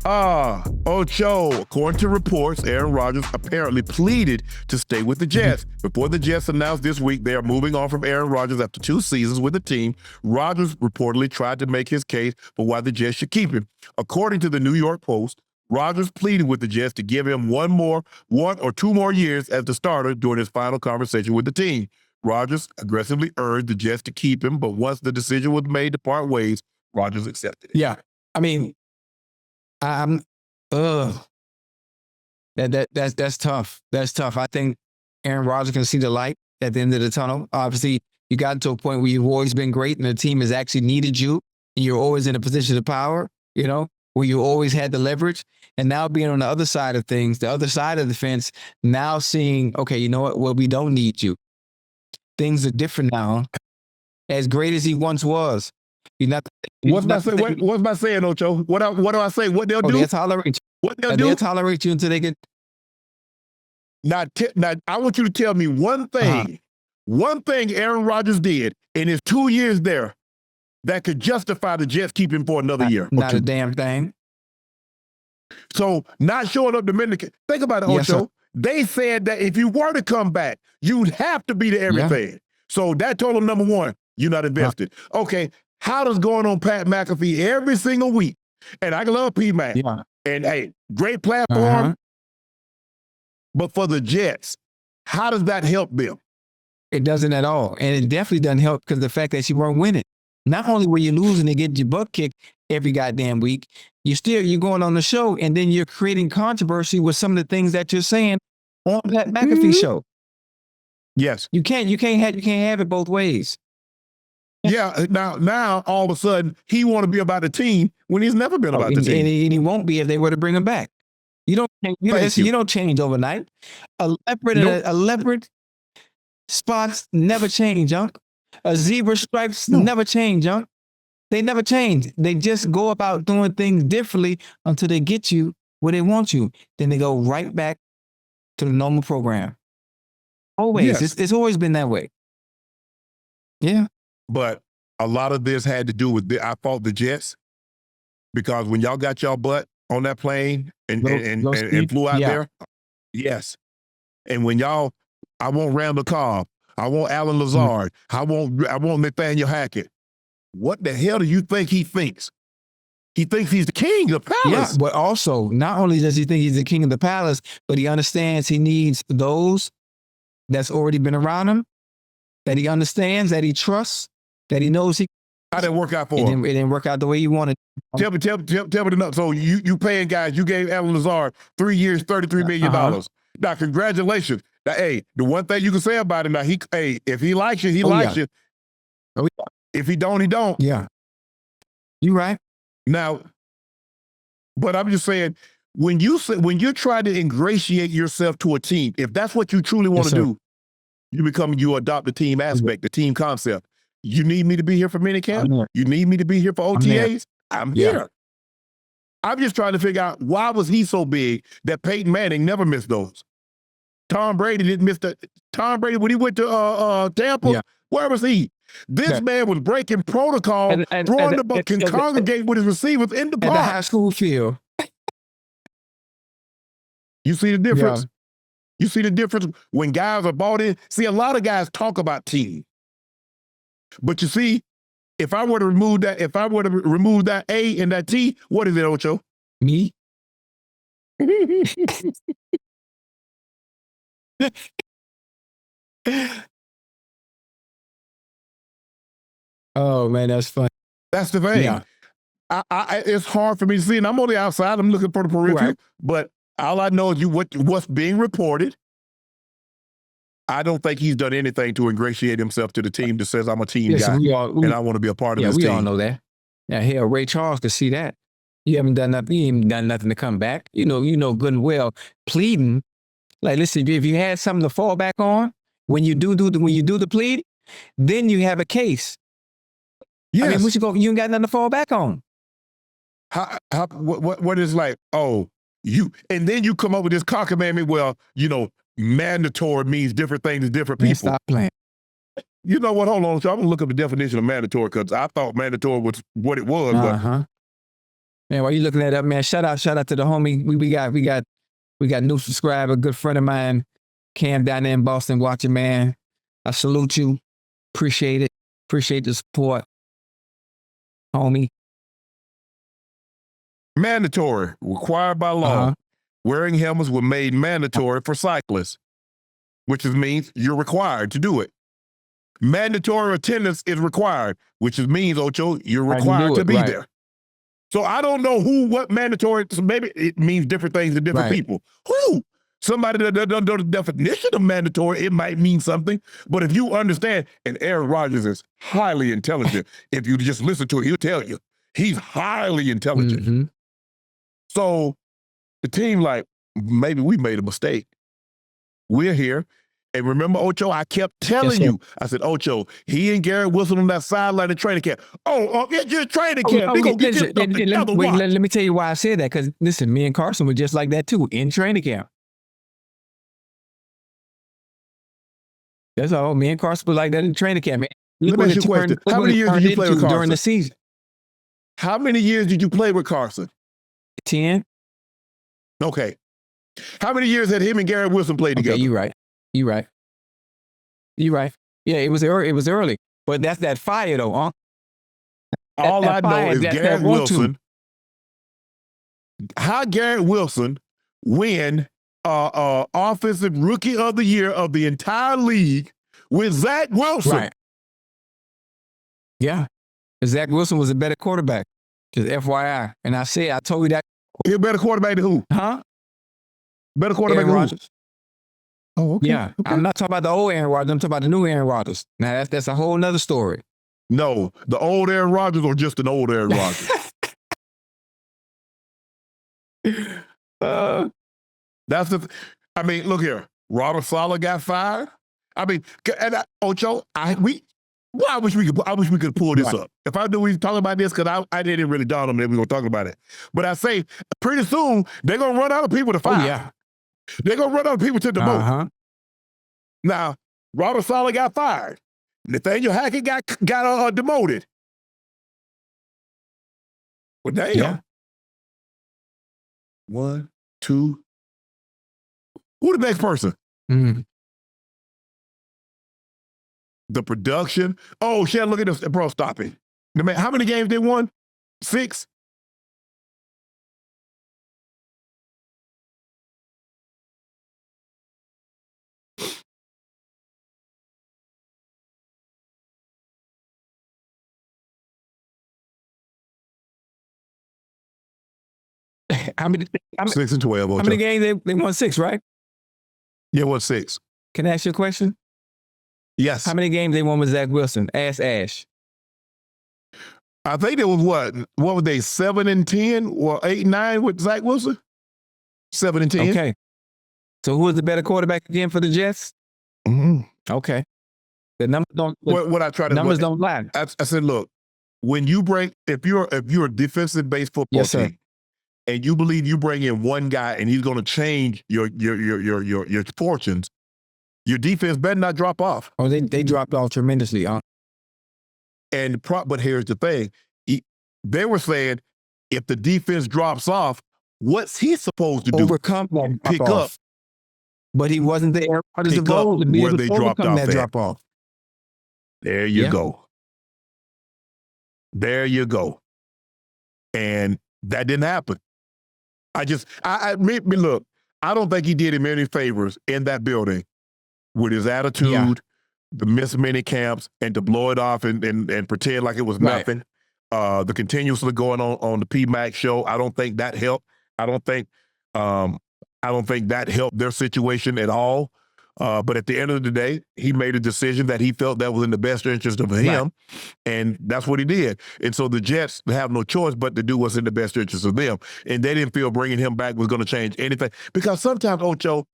Ocho, according to reports, Aaron Rodgers apparently pleaded to stay with the Jets. Before the Jets announced this week they are moving on from Aaron Rodgers after 2 seasons with the team, Rodgers reportedly tried to make his case for why the Jets should keep him. According to the New York Post, Rodgers pleaded with the Jets to give him one or two more years as the starter during his final conversation with the team. Rodgers aggressively urged the Jets to keep him, but once the decision was made to part ways, Rodgers accepted it. Yeah, I mean, that's tough. That's tough. I think Aaron Rodgers can see the light at the end of the tunnel. Obviously, you got to a point where you've always been great and the team has actually needed you. And you're always in a position of power, you know, where you always had the leverage. And now being on the other side of things, the other side of the fence, now seeing, okay, you know what? Well, we don't need you. Things are different now. As great as he once was. What's my saying, Ocho? What do I say? What they'll do? They'll tolerate you. What they'll do? They'll tolerate you until they get. Now, I want you to tell me one thing. One thing Aaron Rodgers did in his 2 years there that could justify the Jets keeping him for another year. Not a damn thing. So not showing up Dominican. Think about it, Ocho. Yes, they said that if you were to come back, you'd have to be to everything. Yeah. So that told them, number one, you're not invested. Okay. How does going on Pat McAfee every single week? And I love P-Mac. Yeah. And hey, great platform. But for the Jets, how does that help them? It doesn't at all. And it definitely doesn't help because the fact that you weren't winning. Not only were you losing and getting your butt kicked every goddamn week, you're going on the show and then you're creating controversy with some of the things that you're saying on Pat McAfee show. Yes. You can't have it both ways. Yeah, now all of a sudden he want to be about the team when he's never been about the team. And he won't be if they were to bring him back. You don't change overnight. A leopard spots never change, Unc. A zebra stripes never change, Unc. They never change. They just go about doing things differently until they get you where they want you. Then they go right back to the normal program. Always. Yes. It's always been that way. Yeah. But a lot of this had to do with I fault the Jets because when y'all got y'all butt on that plane and flew out there, yes. And when I want Randall Cobb, I want Alan Lazard, I want Nathaniel Hackett. What the hell do you think he thinks? He thinks he's the king of the palace. Yeah, but also, not only does he think he's the king of the palace, but he understands he needs those that's already been around him, that he understands, that he trusts, that he knows he. How did it work out for him? It didn't work out the way he wanted. Tell me the nuts. So you paying guys, you gave Alan Lazard 3 years, $33 million. Now, congratulations. Now, hey, the one thing you can say about him, now, if he likes you, he likes you. Oh, yeah. If he don't, he don't. Yeah. You right. Now, but I'm just saying, when you try to ingratiate yourself to a team, if that's what you truly want to do, you adopt the team aspect, the team concept. You need me to be here for minicamp? You need me to be here for OTAs? I'm here. I'm just trying to figure out why was he so big that Peyton Manning never missed those. Tom Brady didn't miss Tom Brady when he went to Tampa. Where was he? This man was breaking protocol, throwing the ball, can congregate with his receivers in the park. At the high school field. You see the difference? You see the difference when guys are bought in? See, a lot of guys talk about team. But you see, if I were to remove that A and that T, what is it, Ocho? Me? Oh man, that's funny. That's the thing. Yeah. It's hard for me to see, and I'm on the outside. I'm looking for the peripheral, but all I know is what's being reported. I don't think he's done anything to ingratiate himself to the team that says I'm a team guy and I want to be a part of this team. Yeah, we all know that. Yeah, hell, Ray Charles could see that. You haven't done nothing. You ain't done nothing to come back. You know good and well. Pleading, like, listen, if you had something to fall back on when you do the plead, then you have a case. Yes. I mean, you ain't got nothing to fall back on. What is like? Oh, and then you come up with this cockamamie. Well, mandatory means different things to different people. Stop playing. You know what? Hold on. So I'm gonna look up the definition of mandatory because I thought mandatory was what it was. But Man, while you looking that up, man, shout out to the homie. We got new subscriber, good friend of mine, Cam down there in Boston watching, man. I salute you. Appreciate it. Appreciate the support, homie. Mandatory, required by law. Wearing helmets were made mandatory for cyclists, which means you're required to do it. Mandatory attendance is required, which means, Ocho, you're required to be there. So I don't know what mandatory, so maybe it means different things to different people. Somebody that doesn't know the definition of mandatory, it might mean something. But if you understand, and Aaron Rodgers is highly intelligent, if you just listen to it, he'll tell you. He's highly intelligent. So the team, like, maybe we made a mistake. We're here. And remember, Ocho, I kept telling you, I said, Ocho, he and Garrett Wilson on that sideline in training camp. It's your training camp. Let me tell you why I said that. Because, listen, me and Carson were just like that, too, in training camp. That's all. Me and Carson were like that in training camp. Man. Let me ask you a question. How many years did you play with Carson? During the season. How many years did you play with Carson? 10. Okay. How many years had him and Garrett Wilson played together? You're right. Yeah, it was early. But that's that fire, though, huh? All I know is Garrett Wilson. How Garrett Wilson win Offensive Rookie of the Year of the entire league with Zach Wilson. Right. Yeah. Zach Wilson was a better quarterback. Just FYI. And I told you that. He's a better quarterback than who? Huh? Better quarterback than Rodgers. Oh, okay. Yeah. Okay. I'm not talking about the old Aaron Rodgers. I'm talking about the new Aaron Rodgers. Now, that's a whole nother story. No, the old Aaron Rodgers or just an old Aaron Rodgers? I mean, look here. Robert Saleh got fired. I mean, Ocho, I wish we could pull this up. If I knew we were talking about this, because I didn't really dawn on me that we were going to talk about it. But I say, pretty soon, they're going to run out of people to fire. Oh, yeah. They're going to run out of people to demote. Now, Robert Saleh got fired. Nathaniel Hackett got demoted. Well, damn. Yeah. 1, 2. Who the next person? The production. Oh, shit, look at this. Bro, stop it. How many games they won? 6? How many 6 and 12. How many games they won? 6, right? Yeah, won 6. Can I ask you a question? Yes. How many games they won with Zach Wilson? Ask Ash. I think it was what were they, 7 and 10 or 8 and 9 with Zach Wilson? 7 and 10. Okay. So who is the better quarterback again for the Jets? Okay. The numbers don't. Numbers don't lie. I said, look, when you if you're a defensive based football team, and you believe you bring in one guy and he's going to change your fortunes, your defense better not drop off. Oh, they dropped off tremendously, huh? But here's the thing. They were saying, if the defense drops off, what's he supposed to do? Overcome that pick up. But he wasn't there. Pick up where they dropped off that drop off. There you go. There you go. And that didn't happen. Look, I don't think he did him any favors in that building with his attitude, the missed mini camps, and to blow it off and pretend like it was nothing. The continuously going on the PMAC show, I don't think that helped. I don't think that helped their situation at all. But at the end of the day, he made a decision that he felt that was in the best interest of him, and that's what he did. And so the Jets have no choice but to do what's in the best interest of them. And they didn't feel bringing him back was going to change anything. Because sometimes, Ocho,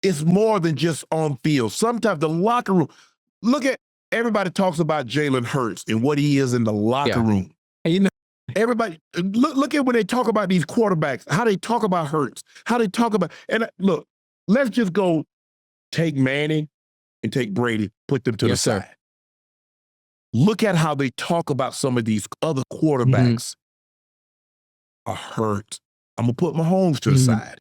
it's more than just on field. Sometimes the locker room, look at, everybody talks about Jalen Hurts and what he is in the locker room. And you know, everybody, look at when they talk about these quarterbacks, how they talk about Hurts, how they talk about, and look, let's just go take Manning and take Brady, put them to the side. Look at how they talk about some of these other quarterbacks. are hurt. I'm going to put Mahomes to the side.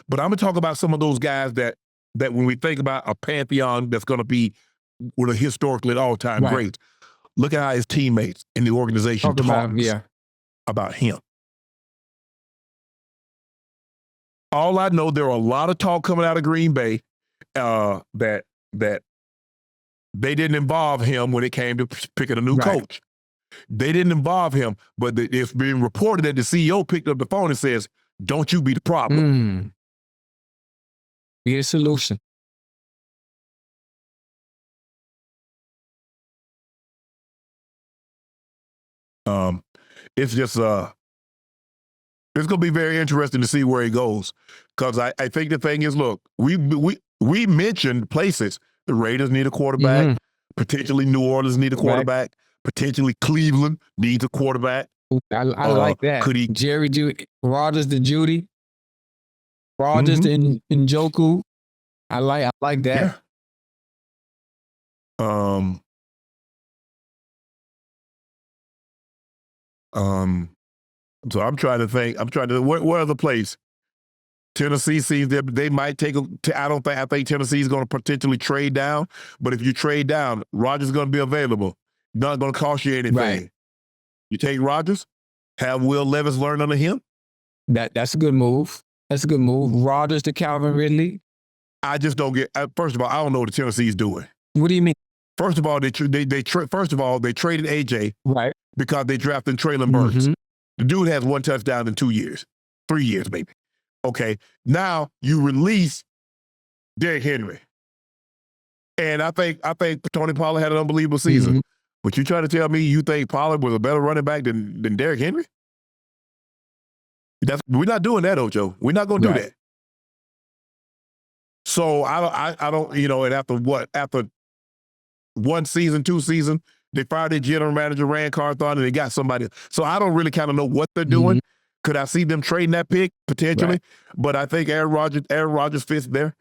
But I'm going to talk about some of those guys that when we think about a pantheon that's going to be with a historically all-time great, look at how his teammates in the organization talk about him. All I know, there are a lot of talk coming out of Green Bay that they didn't involve him when it came to picking a new coach. They didn't involve him, but it's being reported that the CEO picked up the phone and says, "Don't you be the problem." Be a solution. It's just it's going to be very interesting to see where he goes, because I think the thing is, look, we mentioned places. The Raiders need a quarterback. Potentially New Orleans need a quarterback. Potentially Cleveland needs a quarterback. I like that. Could he? Jerry Rodgers to Judy. Rodgers to Njoku. I like that. Yeah. So I'm trying to think. What other place? Tennessee seems that they might take. I think Tennessee is going to potentially trade down. But if you trade down, Rodgers is going to be available. Not going to cost you anything. Right. You take Rodgers, have Will Levis learn under him. That's a good move. That's a good move. Rodgers to Calvin Ridley. I just don't get. First of all, I don't know what the Tennessee's doing. What do you mean? First of all, they traded AJ because they drafted Traylon Burks. The dude has 1 touchdown in 2 years, 3 years maybe. Okay, now you release Derrick Henry, and I think Tony Pollard had an unbelievable season. But you trying to tell me you think Pollard was a better running back than Derrick Henry? We're not doing that, Ocho. We're not going to do that. So I don't, and after 1 season, 2 seasons, they fired their general manager, Rand Carthon, and they got somebody. So I don't really kind of know what they're doing. Could I see them trading that pick potentially? But I think Aaron Rodgers fits there.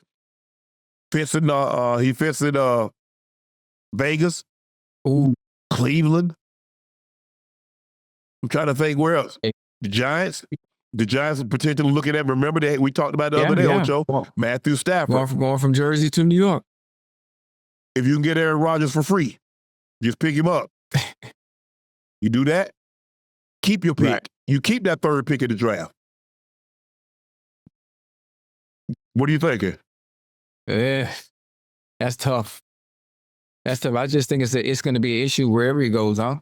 He fits in Vegas. Cleveland. I'm trying to think where else. The Giants. The Giants are potentially looking at. Remember that we talked about the other day, Ocho. Matthew Stafford. Going from Jersey to New York. If you can get Aaron Rodgers for free, just pick him up. You do that, keep your pick. You keep that 3rd pick in the draft. What are you thinking? That's tough. That's tough. I just think it's going to be an issue wherever he goes, huh?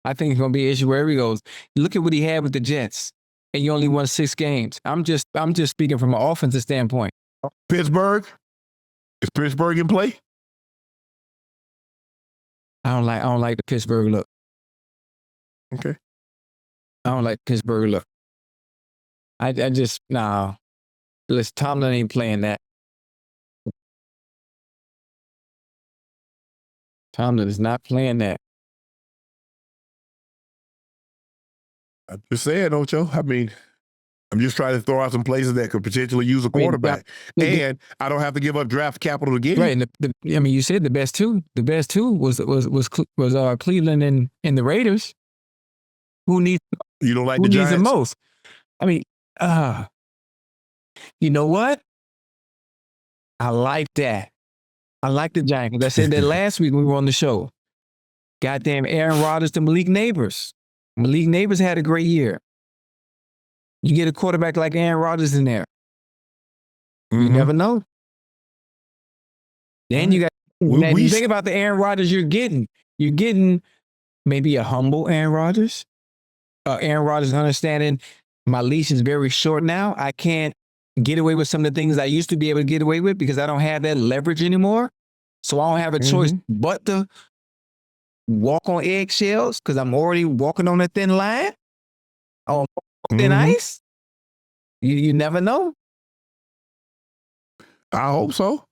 I think it's going to be an issue wherever he goes. Look at what he had with the Jets, and you only won 6 games. I'm just speaking from an offensive standpoint. Pittsburgh? Is Pittsburgh in play? I don't like the Pittsburgh look. Okay. I don't like Pittsburgh look. I just Listen, Tomlin ain't playing that. Tomlin is not playing that. I'm just saying, Ocho. I mean, I'm just trying to throw out some places that could potentially use a quarterback, and I don't have to give up draft capital to get right. And you said the best two. The best two was Cleveland and the Raiders. Who needs? You don't like the Giants? Who needs the most? I mean, you know what? I like that. I like the Giants. I said that last week when we were on the show. Goddamn Aaron Rodgers to Malik Neighbors. Malik Neighbors had a great year. You get a quarterback like Aaron Rodgers in there. You never know. Then you got. You think about the Aaron Rodgers you're getting. You're getting maybe a humble Aaron Rodgers. Aaron Rodgers understanding my leash is very short now. I can't get away with some of the things I used to be able to get away with because I don't have that leverage anymore. So I don't have a choice but to walk on eggshells because I'm already walking on a thin line. On thin ice. You never know. I hope so.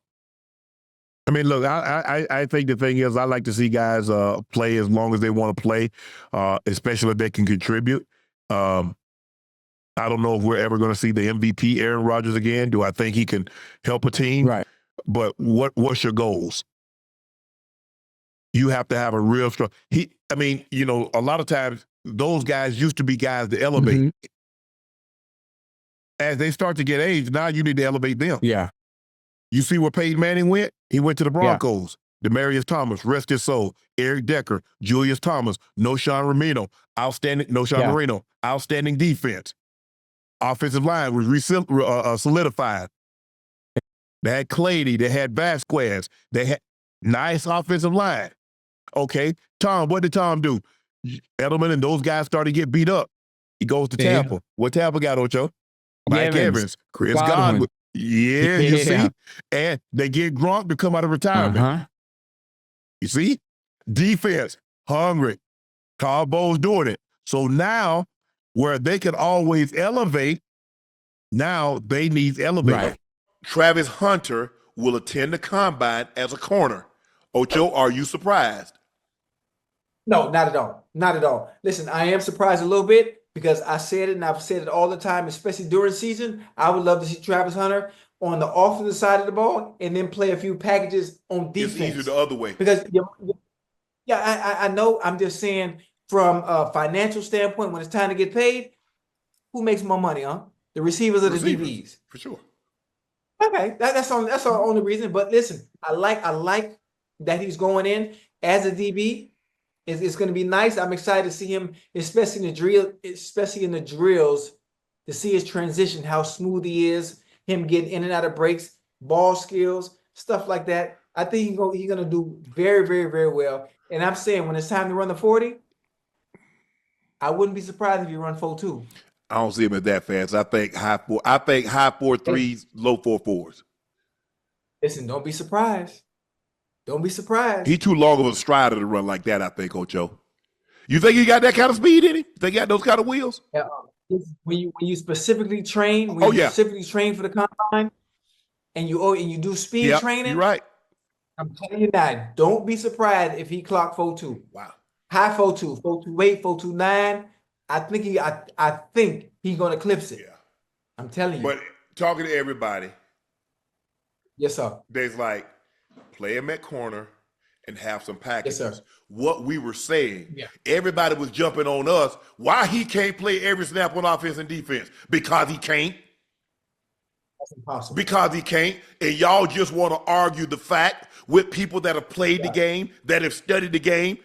I mean, look, I think the thing is I like to see guys play as long as they want to play, especially if they can contribute. I don't know if we're ever going to see the MVP Aaron Rodgers again. Do I think he can help a team? Right. But what's your goals? You have to have a real strong. A lot of times those guys used to be guys to elevate. Mm-hmm. As they start to get aged, now you need to elevate them. Yeah. You see where Peyton Manning went? He went to the Broncos. Yeah. Demaryius Thomas, rest his soul. Eric Decker, Julius Thomas, Marino, outstanding defense. Offensive line was solidified. They had Clady, they had Vasquez, they had nice offensive line. Okay, Tom, what did Tom do? Edelman and those guys started to get beat up. He goes to Tampa. What Tampa got, Ocho? Mike Evans, Chris Godwin. Yeah, you see? And they get Gronk to come out of retirement. You see? Defense, hungry. Cowboys doing it. So now, where they can always elevate, now they need elevating. Right. Travis Hunter will attend the combine as a corner. Ocho, are you surprised? No, not at all. Not at all. Listen, I am surprised a little bit because I said it and I've said it all the time, especially during season. I would love to see Travis Hunter on the offensive side of the ball and then play a few packages on defense. It's easier the other way. Because, I know. I'm just saying from a financial standpoint, when it's time to get paid, who makes more money, huh? The receivers or the DBs? For sure. Okay, that's the only reason. But listen, I like that he's going in as a DB. It's going to be nice. I'm excited to see him, especially in the drills, to see his transition, how smooth he is, him getting in and out of breaks, ball skills, stuff like that. I think he's going to do very, very, very well. And I'm saying when it's time to run the 40, I wouldn't be surprised if you run 4.2. I don't see him at that fast. I think high 4.3s, low 4.4s. Listen, don't be surprised. Don't be surprised. He's too long of a strider to run like that, I think, Ocho. You think he got that kind of speed in him? You think he got those kind of wheels? When you specifically train, specifically train for the combine, and you do speed training, you're right. I'm telling you now, don't be surprised if he clock 4.2. Wow. High 4.2, 4.28, 4.29. I think he's gonna eclipse it. Yeah. I'm telling you. But talking to everybody, yes, sir. there's like play him at corner and have some packages. Yes, sir. What we were saying, everybody was jumping on us. Why he can't play every snap on offense and defense? Because he can't. That's impossible. Because he can't. And y'all just want to argue the fact with people that have played the game, that have studied the game.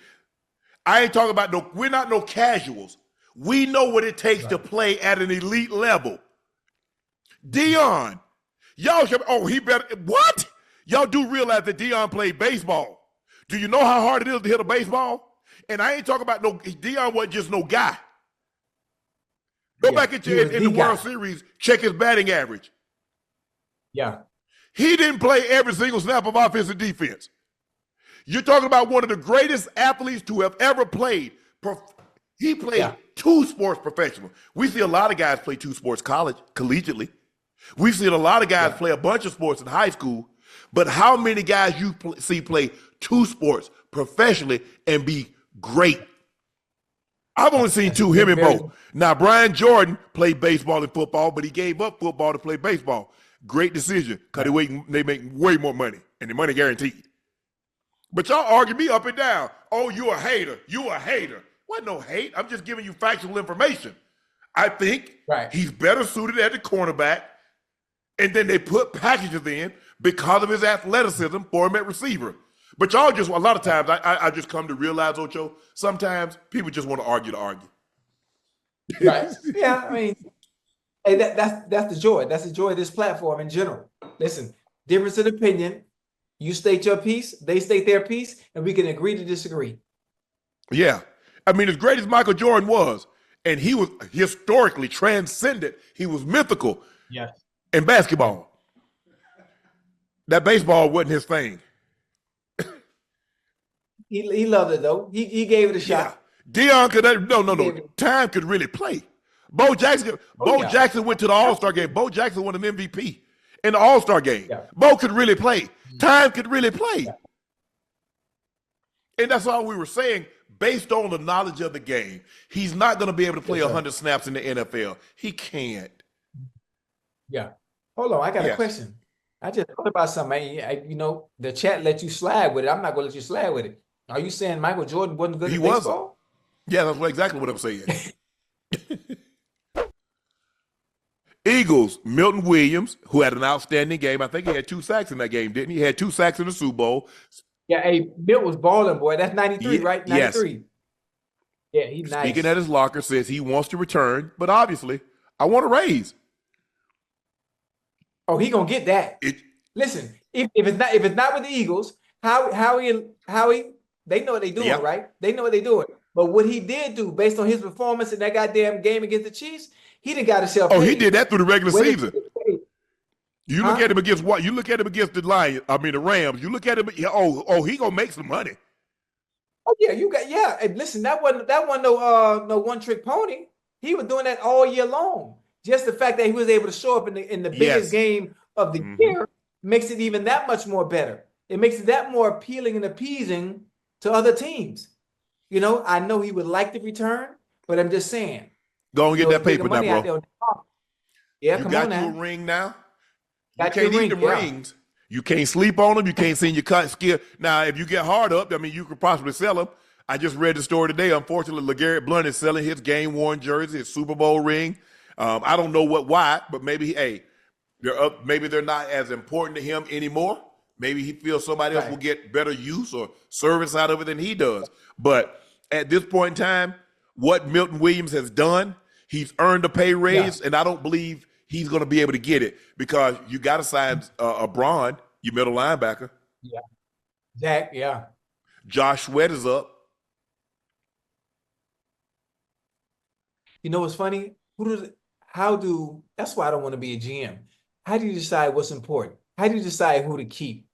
I ain't talking about we're not no casuals. We know what it takes to play at an elite level. DeShon, y'all should, he better, what? Y'all do realize that DeShon played baseball. Do you know how hard it is to hit a baseball? And I ain't talking about DeShon wasn't just no guy. Go back into in the World Series, check his batting average. Yeah. He didn't play every single snap of offense and defense. You're talking about one of the greatest athletes to have ever played. He played 2 sports professional. We see a lot of guys play 2 sports collegiately. We've seen a lot of guys play a bunch of sports in high school. But how many guys you see play 2 sports professionally and be great? I've only seen 2, him and Bo. Now, Brian Jordan played baseball and football, but he gave up football to play baseball. Great decision, because they make way more money, and the money guaranteed. But y'all argue me up and down. Oh, you a hater. You a hater. What no hate. I'm just giving you factual information. I think he's better suited at the cornerback, and then they put packages in because of his athleticism for him at receiver. But y'all just, a lot of times, I just come to realize, Ocho, sometimes people just want to argue to argue. Right. Yeah, I mean, hey, that's the joy. That's the joy of this platform in general. Listen, difference of opinion. You state your piece, they state their piece, and we can agree to disagree. Yeah. I mean, as great as Michael Jordan was, and he was historically transcendent, he was mythical in basketball. That baseball wasn't his thing. He loved it, though. He gave it a shot. DeShon could, Time could really play. Bo Jackson went to the All-Star game. Bo Jackson won an MVP in the All-Star game. Bo could really play. Time could really play. And that's all we were saying. Based on the knowledge of the game, he's not going to be able to play 100 snaps in the NFL. He can't. Yeah. Hold on. I got a question. I just thought about something. The chat let you slide with it. I'm not going to let you slide with it. Are you saying Michael Jordan wasn't good at baseball? Yeah, that's exactly what I'm saying. Eagles, Milton Williams, who had an outstanding game. I think he had 2 sacks in that game, didn't he? He had 2 sacks in the Super Bowl. Yeah, hey, Milt was balling, boy. That's 93, right? 93. Yes. Yeah, he's nice. Speaking at his locker, says he wants to return, but obviously, I want a raise. Oh, he gonna get that. Listen, if it's not with the Eagles, Howie, they know what they doing, right? They know what they doing. But what he did do, based on his performance in that goddamn game against the Chiefs, he done got himself. Oh, he did that through the regular season. You look at him against what? You look at him against the the Rams. You look at him. He gonna make some money. Oh yeah, And listen, that wasn't no one trick pony. He was doing that all year long. Just the fact that he was able to show up in the biggest game of the year makes it even that much more better. It makes it that more appealing and appeasing to other teams. You know, I know he would like to return, but I'm just saying. Go and get that paper now, bro. Yeah, you come got on now. you a ring now. You Got can't your eat them ring, rings. You can't sleep on them. You can't send your cut skill. Now, if you get hard up, you could possibly sell them. I just read the story today. Unfortunately, LeGarrette Blount is selling his game-worn jersey, his Super Bowl ring. I don't know why, but maybe, maybe they're not as important to him anymore. Maybe he feels somebody else will get better use or service out of it than he does. But at this point in time, what Milton Williams has done, he's earned a pay raise, and I don't believe he's going to be able to get it because you got to sign a Braun, your middle linebacker. Yeah. Zach, yeah. Josh Sweat is up. You know what's funny? That's why I don't want to be a GM. How do you decide what's important? How do you decide who to keep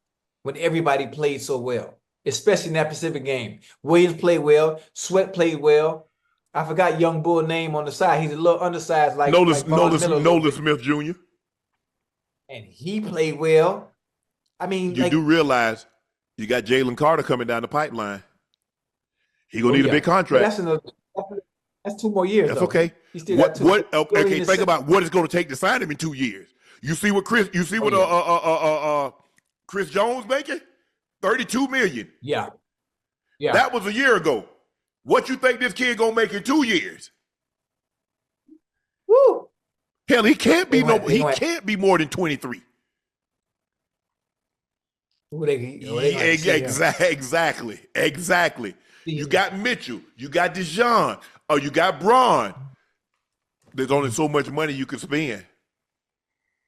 when everybody played so well, especially in that Pacific game? Williams played well. Sweat played well. I forgot young bull name on the side. He's a little undersized like Nolan Smith Jr. And he played well. I mean, you do realize you got Jalen Carter coming down the pipeline. He's going to need a big contract. That's 2 more years. That's though. okay. He still got 2. Okay, think about what it's going to take to sign him in 2 years. You see what Chris Jones making? $32 million. Yeah. That was a year ago. What you think this kid gonna make in 2 years? Woo. Hell, he can't be can't be more than 23. Exactly. You got Mitchell, you got DeShon, or you got Braun. There's only so much money you can spend.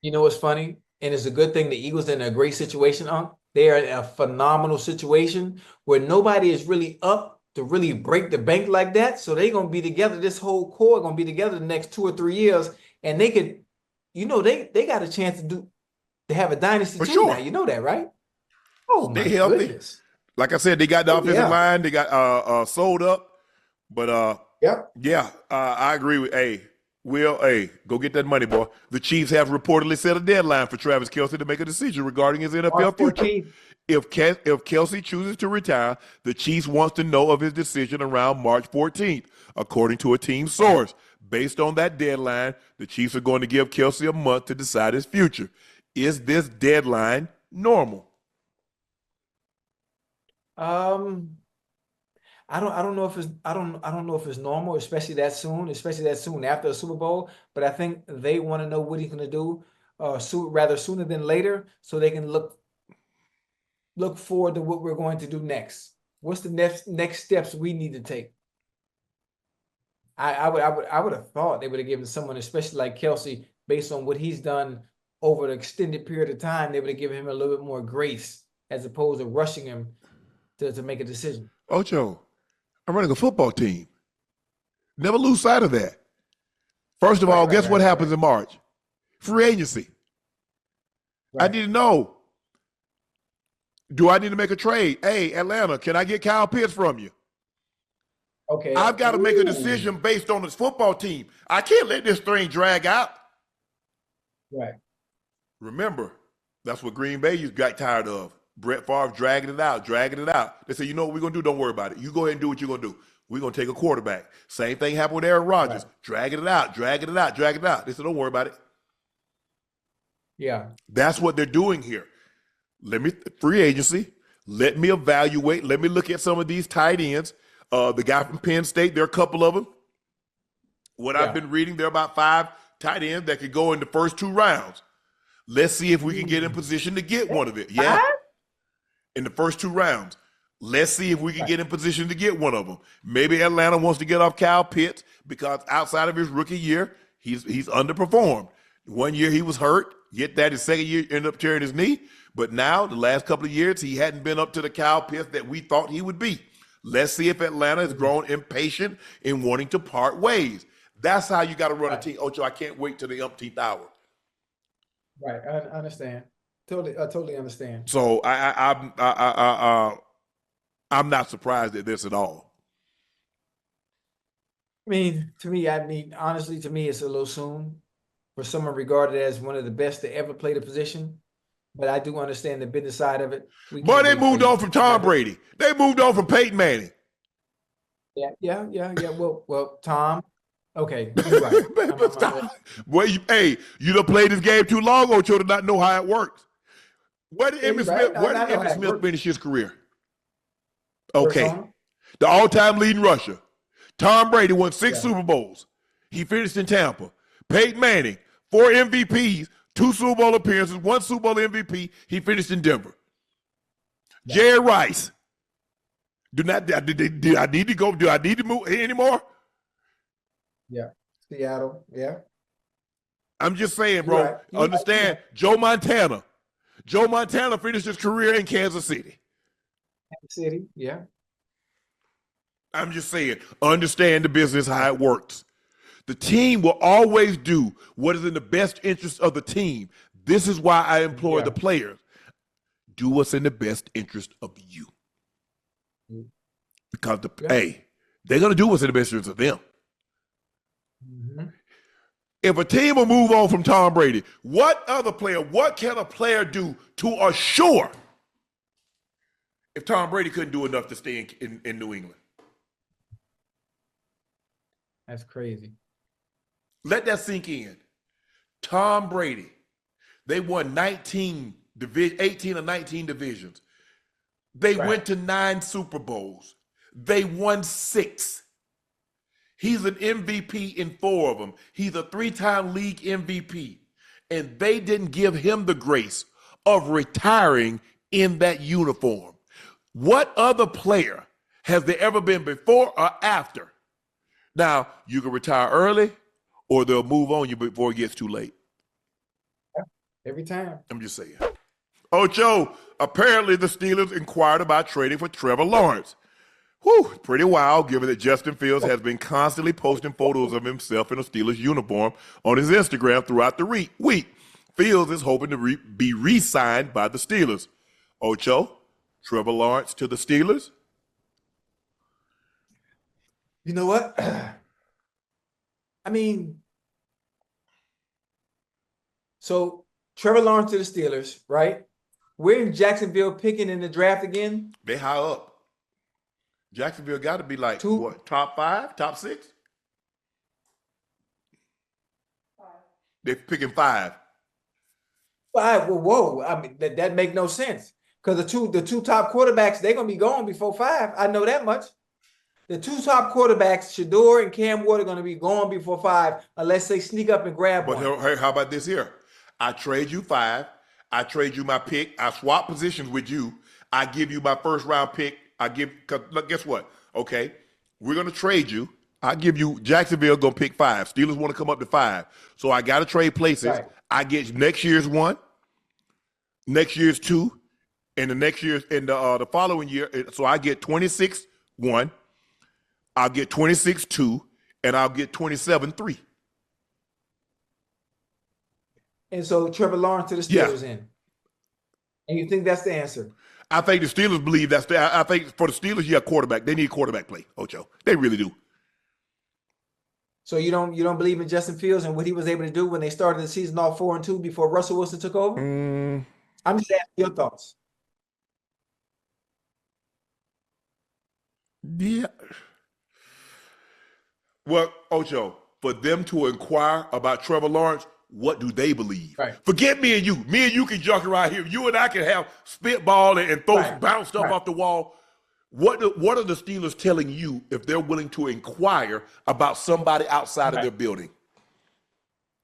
You know what's funny? And it's a good thing the Eagles are in a great situation, Unc. They are in a phenomenal situation where nobody is really up to really break the bank like that. So they're going to be together. This whole core going to be together the next 2 or 3 years. And they could, they got a chance to have a dynasty For team sure. now. You know that, right? Oh, my goodness. Like I said, they got the offensive line. They got sold up. But I agree with Will, go get that money, boy. The Chiefs have reportedly set a deadline for Travis Kelce to make a decision regarding his NFL future. If Kelce chooses to retire, the Chiefs wants to know of his decision around March 14th, according to a team source. Based on that deadline, the Chiefs are going to give Kelce a month to decide his future. Is this deadline normal? I don't know if it's normal, especially that soon after the Super Bowl. But I think they want to know what he's going to do rather sooner than later, so they can look forward to what we're going to do next. What's the next steps we need to take? I would have thought they would have given someone, especially like Kelce, based on what he's done over an extended period of time, they would have given him a little bit more grace as opposed to rushing him to make a decision. Ocho, I'm running a football team. Never lose sight of that. First of all, guess what happens in March? Free agency. I need to know. Do I need to make a trade? Hey, Atlanta, can I get Kyle Pitts from you? Okay. I've got to make a decision based on this football team. I can't let this thing drag out. Right. Remember, that's what Green Bay got tired of. Brett Favre dragging it out. They say, you know what we're going to do? Don't worry about it. You go ahead and do what you're going to do. We're going to take a quarterback. Same thing happened with Aaron Rodgers. Right. Dragging it out. They said, don't worry about it. Yeah. That's what they're doing here. Free agency. Let me evaluate. Let me look at some of these tight ends. The guy from Penn State, there are a couple of them. What I've been reading, there are about 5 tight ends that could go in the first 2 rounds. Let's see if we can get in position to get one of it. Yeah. In the first 2 rounds. Let's see if we can get in position to get one of them. Maybe Atlanta wants to get off Kyle Pitts because outside of his rookie year, he's underperformed. 1 year he was hurt. Get that, his second year ended up tearing his knee. But now, the last couple of years, he hadn't been up to the Kyle Pitts that we thought he would be. Let's see if Atlanta has grown impatient in wanting to part ways. That's how you got to run a team. Ocho, I can't wait till the umpteenth hour. Right, I understand. Totally understand. So I'm not surprised at this at all. Honestly, to me, it's a little soon for someone regarded as one of the best to ever play the position. But I do understand the business side of it. But they moved on from Tom Brady. They moved on from Peyton Manning. Yeah. Well, Tom. Okay, you're right. Well, you done played this game too long, Ocho, to not know how it works. Where did Emmitt Smith finish his career? Okay. The all-time leading rusher. Tom Brady won 6 Super Bowls. He finished in Tampa. Peyton Manning, 4 MVPs, 2 Super Bowl appearances, 1 Super Bowl MVP. He finished in Denver. Jerry Rice. Do I need to move anymore? Yeah. Seattle. Yeah. I'm just saying, bro. Right. Understand, Joe Montana. Joe Montana finished his career in Kansas City. Yeah. I'm just saying, understand the business, how it works. The team will always do what is in the best interest of the team. This is why I implore the players. Do what's in the best interest of you. Because they're going to do what's in the best interest of them. Mm-hmm. If a team will move on from Tom Brady, what can a player do to assure if Tom Brady couldn't do enough to stay in New England? That's crazy. Let that sink in. Tom Brady, they won 18 or 19 divisions. They went to 9 Super Bowls. They won 6. He's an MVP in 4 of them. He's a 3-time league MVP. And they didn't give him the grace of retiring in that uniform. What other player has there ever been before or after? Now, you can retire early or they'll move on you before it gets too late. Every time. I'm just saying. Ocho, apparently the Steelers inquired about trading for Trevor Lawrence. Whew, pretty wild, given that Justin Fields has been constantly posting photos of himself in a Steelers uniform on his Instagram throughout the week. Fields is hoping to be re-signed by the Steelers. Ocho, Trevor Lawrence to the Steelers? You know what? So Trevor Lawrence to the Steelers, right? We're in Jacksonville picking in the draft again. They high up. Jacksonville got to be like, what, top 5, top 6? 5. They're picking 5. 5? Well, whoa. That make no sense. Because the two top quarterbacks, they're going to be gone before 5. I know that much. The 2 top quarterbacks, Shador and Cam Ward, are going to be gone before 5 unless they sneak up and grab one. But how about this here? I trade you 5. I trade you my pick. I swap positions with you. I give you my first round pick. Because guess what? Okay, we're going to trade you. I give you, Jacksonville going to pick 5. Steelers want to come up to 5. So I got to trade places. Right. I get next year's 1, next year's 2, and the next year's, and the following year. So I get 26 1, I'll get 26 2, and I'll get 27 3. And so Trevor Lawrence to the Steelers in. And you think that's the answer? I think the Steelers believe that's I think for the Steelers, you have quarterback. They need quarterback play, Ocho. They really do. So you don't believe in Justin Fields and what he was able to do when they started the season off 4-2 before Russell Wilson took over? I'm just asking your thoughts. Yeah. Well, Ocho, for them to inquire about Trevor Lawrence, what do they believe? Right. Forget me and you. Me and you can junk around here. You and I can have spitball and throw bounce stuff off the wall. What are the Steelers telling you if they're willing to inquire about somebody outside of their building?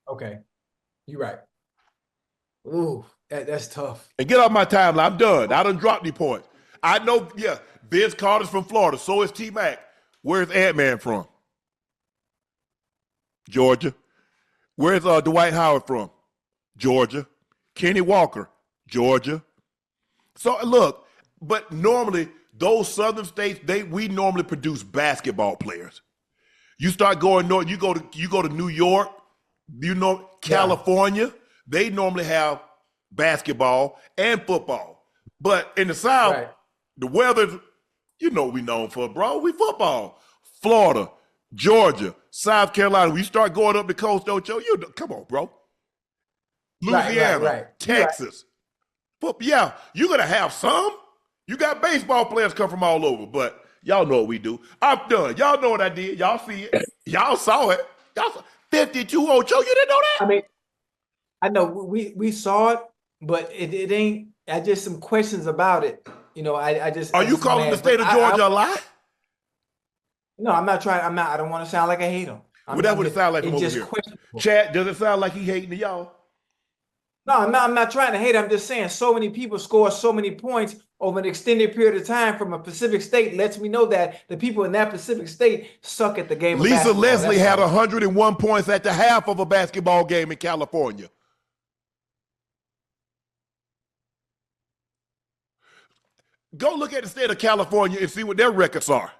Okay, you're right. Ooh, that's tough. And get off my timeline. I'm done. I done dropped the points. I know, yeah, Vince Carter's from Florida. So is T-Mac. Where's Ant-Man from? Georgia. Where's Dwight Howard from? Georgia. Kenny Walker, Georgia. So look, but normally those southern states, we normally produce basketball players. You start going north, you go to New York, California, they normally have basketball and football. But in the South, the weather, you know what we known for, bro. We football. Florida, Georgia, South Carolina. We start going up the coast, Ocho. Come on, bro. Louisiana, Texas. Yeah, you're going to have some. You got baseball players come from all over, but y'all know what we do. I'm done. Y'all know what I did. Y'all see it. Y'all saw it. Y'all saw 52 Ocho. You didn't know that? I mean, I know we saw it, but it ain't. I just some questions about it. You know, I just. Are you calling the state of Georgia a lie? No, I'm not trying. I'm not. I don't want to sound like I hate them. Well, that's what it sounds like from over here. Chad, does it sound like he hating to y'all? No, I'm not trying to hate. I'm just saying so many people score so many points over an extended period of time from a Pacific state lets me know that the people in that Pacific state suck at the game. Lisa Leslie had 101 points at the half of a basketball game in California. Go look at the state of California and see what their records are.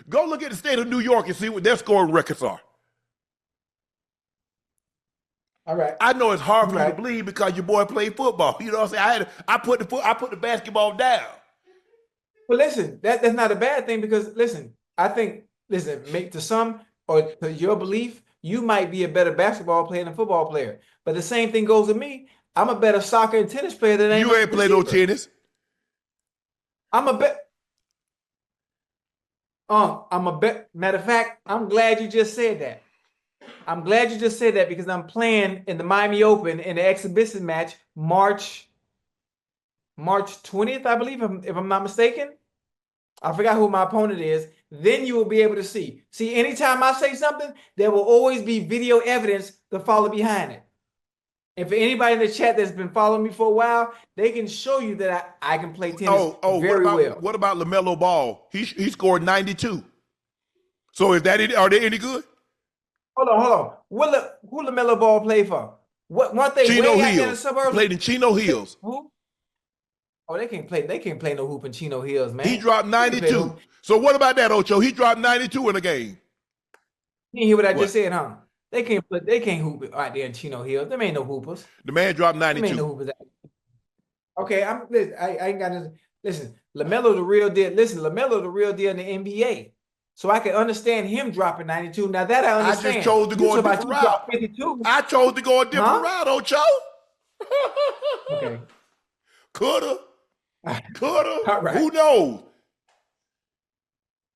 Go look at the state of New York and see what their scoring records are. All right. I know it's hard for you to believe because your boy played football. You know what I'm saying? I put the basketball down. Well, listen, that's not a bad thing because I think to some or to your belief, you might be a better basketball player than a football player. But the same thing goes with me. I'm a better soccer and tennis player than you ain't played no tennis. Matter of fact, I'm glad you just said that. I'm glad you just said that because I'm playing in the Miami Open in the exhibition match March 20th, I believe, if I'm not mistaken. I forgot who my opponent is. Then you will be able to see. See, anytime I say something, there will always be video evidence to follow behind it. And for anybody in the chat that's been following me for a while, they can show you that I can play tennis very well. What about LaMelo Ball? He scored 92. So are they any good? Hold on. Who LaMelo Ball play for? Weren't they Chino way out there in the Hills. suburbs? Played in Chino Hills. Who? Oh, they can't play no hoop in Chino Hills, man. He dropped 92. So what about that, Ocho? He dropped 92 in a game. You didn't hear what I just said, huh? They can't hoop out there in Chino Hills. Them ain't no hoopers. The man dropped 92. Them ain't no hoopers. Okay, I ain't got to listen. LaMelo the real deal. Listen, LaMelo the real deal in the NBA. So I can understand him dropping 92. Now that I understand. I just chose to go a different route. 52. I chose to go a different route, Ocho. Okay. Coulda. All right. Who knows?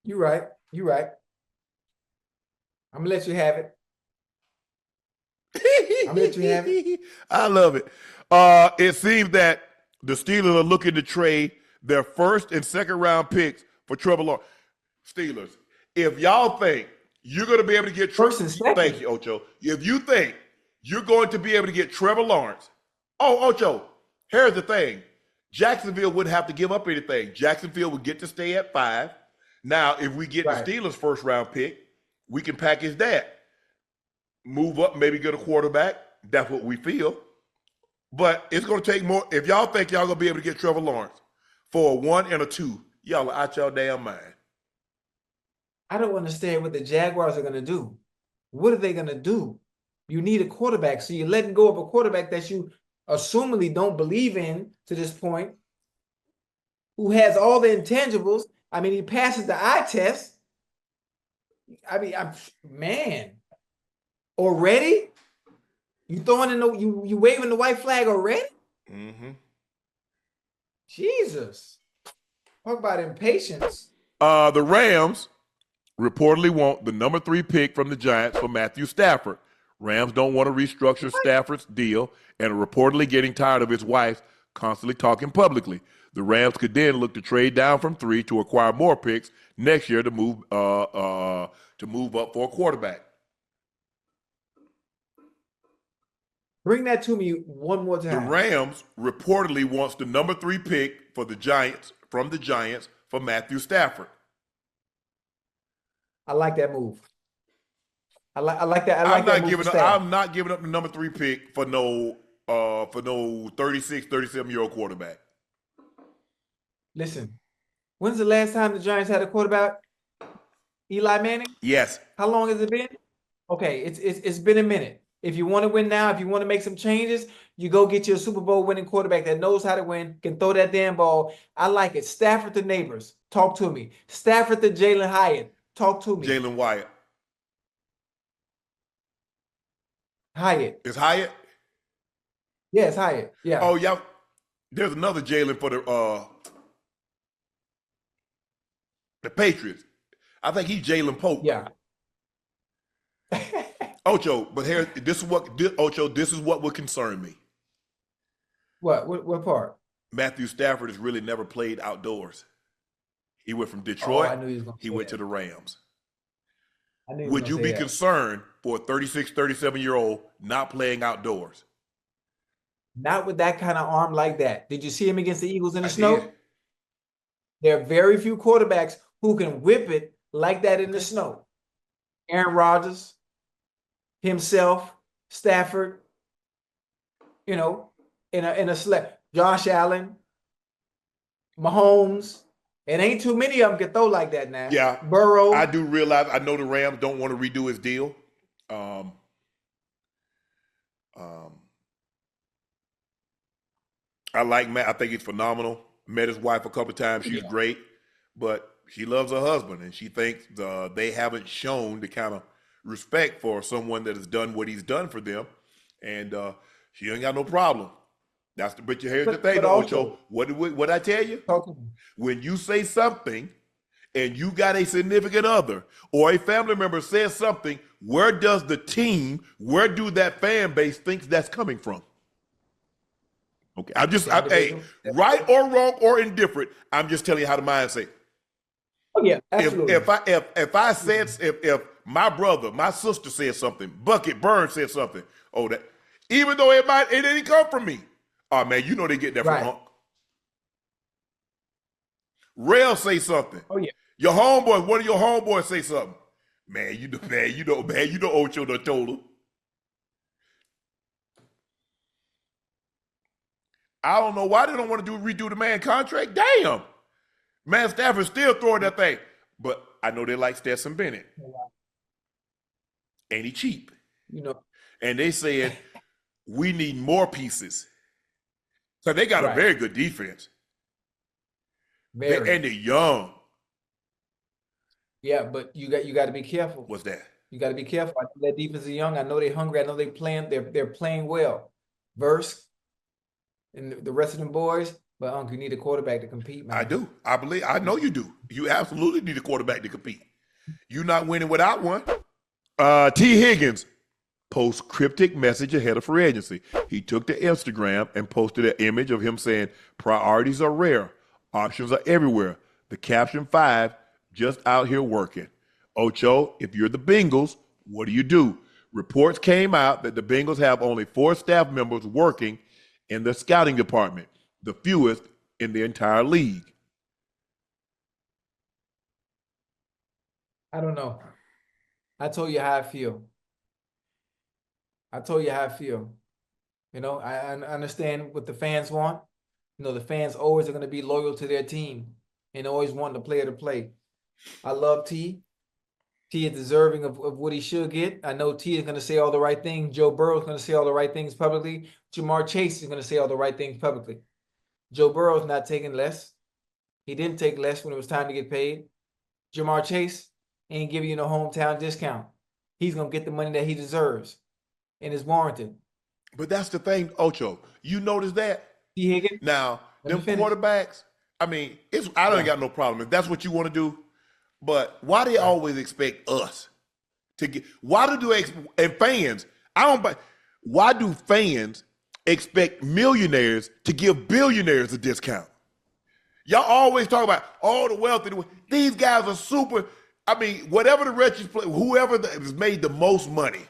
You're right. I'm gonna let you have it. I love it. It seems that the Steelers are looking to trade their first and second round picks for Trevor Lawrence. Steelers, if y'all think you're going to be able to get first and second, thank you, Ocho. If you think you're going to be able to get Trevor Lawrence, Ocho, here's the thing. Jacksonville wouldn't have to give up anything. Jacksonville would get to stay at 5. Now, if we get the Steelers' first round pick, we can package that. Move up, maybe get a quarterback. That's what we feel. But it's going to take more. If y'all think y'all going to be able to get Trevor Lawrence for a 1 and a 2, y'all are out your damn mind. I don't understand what the Jaguars are going to do. What are they going to do? You need a quarterback. So you're letting go of a quarterback that you assumedly don't believe in to this point, who has all the intangibles. I mean, he passes the eye test. I mean, man, already? You throwing in you waving the white flag already? Mm-hmm. Jesus. Talk about impatience. The Rams reportedly want the number 3 pick from the Giants for Matthew Stafford. Rams don't want to restructure Stafford's deal and are reportedly getting tired of his wife constantly talking publicly. The Rams could then look to trade down from 3 to acquire more picks next year to move up for a quarterback. Bring that to me one more The time. Rams reportedly wants the number 3 pick for the Giants for Matthew Stafford. I like that move. I like that. I'm not giving up the number 3 pick for no 36, 37-year-old quarterback. Listen, when's the last time the Giants had a quarterback? Eli Manning? Yes. How long has it been? Okay, it's been a minute. If you want to win now, if you want to make some changes, you go get your Super Bowl winning quarterback that knows how to win, can throw that damn ball. I like it. Stafford to Neighbors. Talk to me. Stafford to Jalen Hyatt. Talk to me. Jalen Wyatt. Hyatt. Is Hyatt? Yeah, it's Hyatt. Yeah. Oh, yeah. There's another Jalen for the Patriots. I think he's Jalen Pope. Yeah. Ocho, but here, this is what would concern me. What part? Matthew Stafford has really never played outdoors. He went from Detroit. I knew he was going to he say went that. to the Rams. I knew he was Would gonna you say be that. concerned for a 36, 37-year-old not playing outdoors? Not with that kind of arm like that. Did you see him against the Eagles in the I snow? did. There are very few quarterbacks who can whip it like that in the snow. Aaron Rodgers, himself, Stafford, in a sled. Josh Allen, Mahomes. It ain't too many of them can throw like that now. Yeah. Burrow. I do realize, I know the Rams don't want to redo his deal. I like Matt. I think he's phenomenal. Met his wife a couple of times. She's great, but she loves her husband, and she thinks they haven't shown the kind of respect for someone that has done what he's done for them, and she ain't got no problem. But here's the thing, Ocho. What I tell you? When you say something, and you got a significant other or a family member says something, where does the team, where do that fan base think that's coming from? Okay, hey, right or wrong or indifferent, I'm just telling you how the mindset. Oh yeah, absolutely. If my brother, my sister said something, Bucket Burns said something, that even though it didn't come from me. Oh man, you know they get that from Unc. Rail say something. Oh yeah. Your homeboy, one of your homeboys say something. Man, you know Ocho done told him. I don't know why they don't want to redo the man contract. Damn. Matt Stafford still throwing that thing. But I know they like Stetson Bennett. Ain't he cheap? And they said, we need more pieces. So they got a very good defense. And they're young. Yeah, but you got to be careful. What's that? You got to be careful. I know that defense is young. I know they're hungry. I know they're playing well. Verse and the rest of them boys. But Unc, you need a quarterback to compete, man. I do. I know you do. You absolutely need a quarterback to compete. You're not winning without one. Tee Higgins posts cryptic message ahead of free agency. He took to Instagram and posted an image of him saying, priorities are rare. Options are everywhere. The caption 5, just out here working. Ocho, if you're the Bengals, what do? Reports came out that the Bengals have only 4 staff members working in the scouting department, the fewest in the entire league. I don't know. I told you how I feel. I understand what the fans want. The fans always are going to be loyal to their team and always want the player to play. I love T. T is deserving of what he should get. I know T is going to say all the right things. Joe Burrow is going to say all the right things publicly. Jamar Chase is going to say all the right things publicly. Joe Burrow is not taking less. He didn't take less when it was time to get paid. Jamar Chase ain't giving you no hometown discount. He's going to get the money that he deserves and is warranted. But that's the thing, Ocho. You notice that? Tee Higgins. Now, them quarterbacks, I don't got no problem. If that's what you want to do, but why do they always expect us to get, why do fans expect millionaires to give billionaires a discount? Y'all always talk about all the wealthy. These guys are super. I mean, whatever the richest player, whoever has made the most money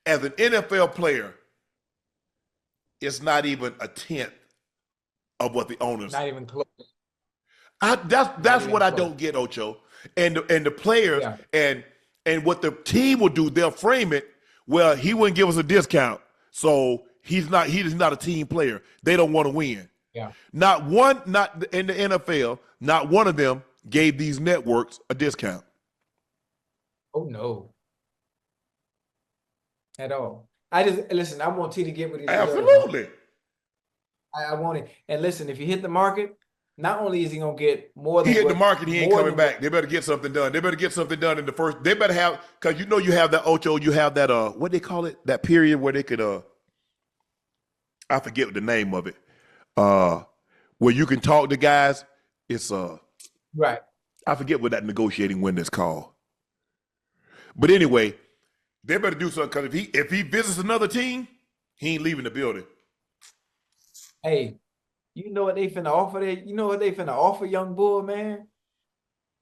as an NFL player, it's not even a tenth of what the owners. Not even close. That's what I don't get, Ocho. And the players and what the team will do, they'll frame it. Well, he wouldn't give us a discount, so he's not a team player. They don't want to win. Yeah. Not in the NFL, not one of them gave these networks a discount. Oh no. At all. I want T to get what he deserves. Absolutely. I want it. And listen, if you hit the market, not only is he gonna get more than he hit the market, he ain't coming back. They better get something done. They better get something done in the first. They better have, because you have that Ocho, you have that what they call it, that period where they could I forget the name of it. Where you can talk to guys. It's right. I forget what that negotiating window is called. But anyway, they better do something, because if he visits another team, he ain't leaving the building. Hey, you know what they finna offer there? You know what they finna offer young bull, man?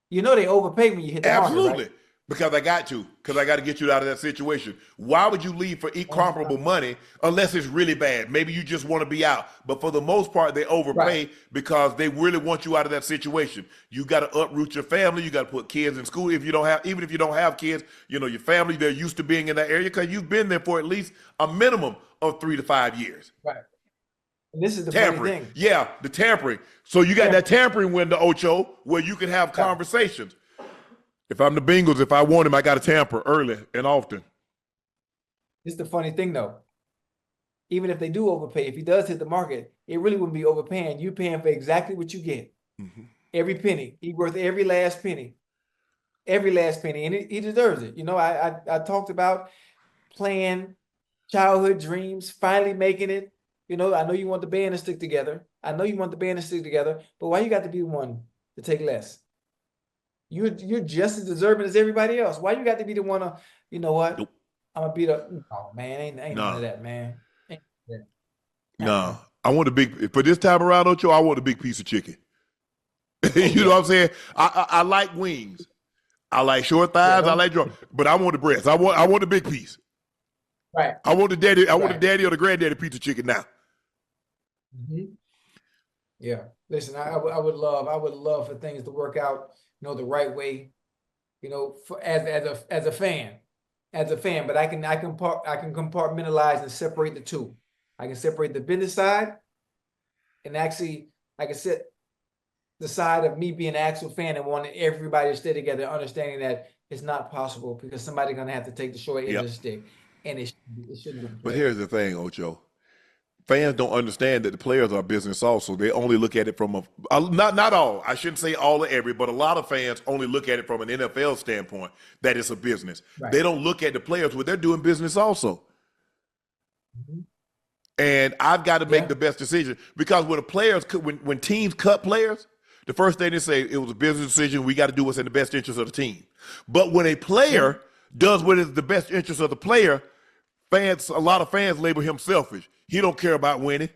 You know they overpay when you hit the Absolutely. market, right? Because I got to get you out of that situation. Why would you leave for incomparable money unless it's really bad? Maybe you just want to be out. But for the most part, they overpay because they really want you out of that situation. You got to uproot your family. You got to put kids in school. Even if you don't have kids, your family, they're used to being in that area because you've been there for at least a minimum of 3 to 5 years. Right. And this is the Tampering. funny thing. Yeah, the tampering. So you got that tampering window, Ocho, where you can have conversations. If I'm the Bengals, if I want him, I got to tamper early and often. This is the funny thing, though. Even if they do overpay, if he does hit the market, it really wouldn't be overpaying. You're paying for exactly what you get. Mm-hmm. Every penny. He's worth every last penny. Every last penny. And he deserves it. I talked about playing childhood dreams, finally making it. I know you want the band to stick together. But why you got to be the one to take less? You're just as deserving as everybody else. Why you got to be the one to, you know what? Nope. I'm gonna be the man. Ain't none of that, man. No. I want a big, for this time around, Ocho, I want a big piece of chicken. You know what I'm saying? I like wings. I like short thighs. I like drum, but I want the breast. I want the big piece. Right. I want the daddy. I want the daddy or the granddaddy piece of chicken now. Mm-hmm. Yeah. Listen, I would love for things to work out, the right way, as a fan. But I can compartmentalize and separate the two. I can separate the business side, and actually I can set the side of me being an actual fan and wanting everybody to stay together, understanding that it's not possible because somebody's gonna have to take the short end of the stick, and it shouldn't be. But here's the thing, Ocho. Fans don't understand that the players are business also. They only look at it from not all. I shouldn't say all or every, but a lot of fans only look at it from an NFL standpoint that it's a business. Right. They don't look at the players when they're doing business also. Mm-hmm. And I've got to make the best decision, because when teams cut players, the first thing they say, it was a business decision. We got to do what's in the best interest of the team. But when a player does what is the best interest of the player, a lot of fans label him selfish. He don't care about winning.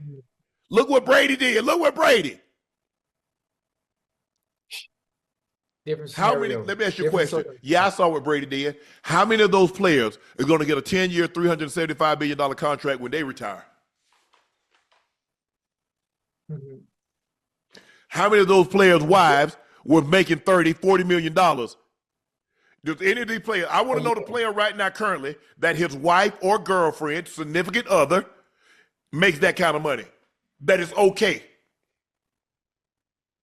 Look what Brady did. Let me ask you a question. I saw what Brady did. How many of those players are going to get a 10-year, $375 million contract when they retire? Mm-hmm. How many of those players' wives were making $30, $40 million? Does any of these players, I want to know the player right now currently that his wife or girlfriend, significant other, makes that kind of money, that is okay.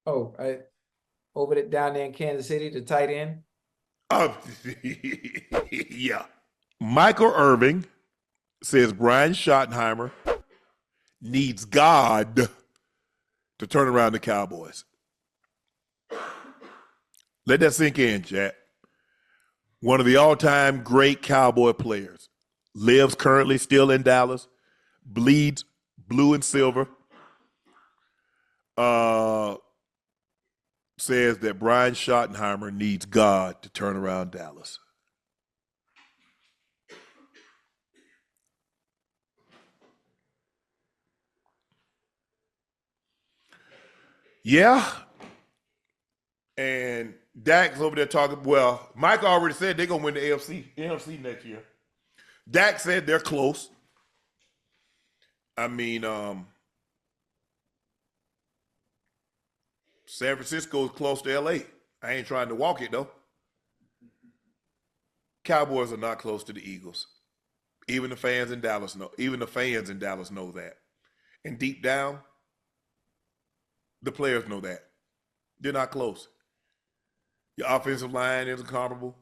Over down there in Kansas City, the tight end? Yeah. Michael Irvin says Brian Schottenheimer needs God to turn around the Cowboys. Let that sink in, Chad. One of the all-time great Cowboy players. Lives currently still in Dallas. Bleeds blue and silver. Says that Brian Schottenheimer needs God to turn around Dallas. Yeah, Dak's over there talking. Well, Mike already said they're gonna win the NFC next year. Dak said they're close. I mean, San Francisco is close to LA. I ain't trying to walk it though. Cowboys are not close to the Eagles. Even the fans in Dallas know. Even the fans in Dallas know that. And deep down, the players know that. They're not close. Your offensive line isn't comparable.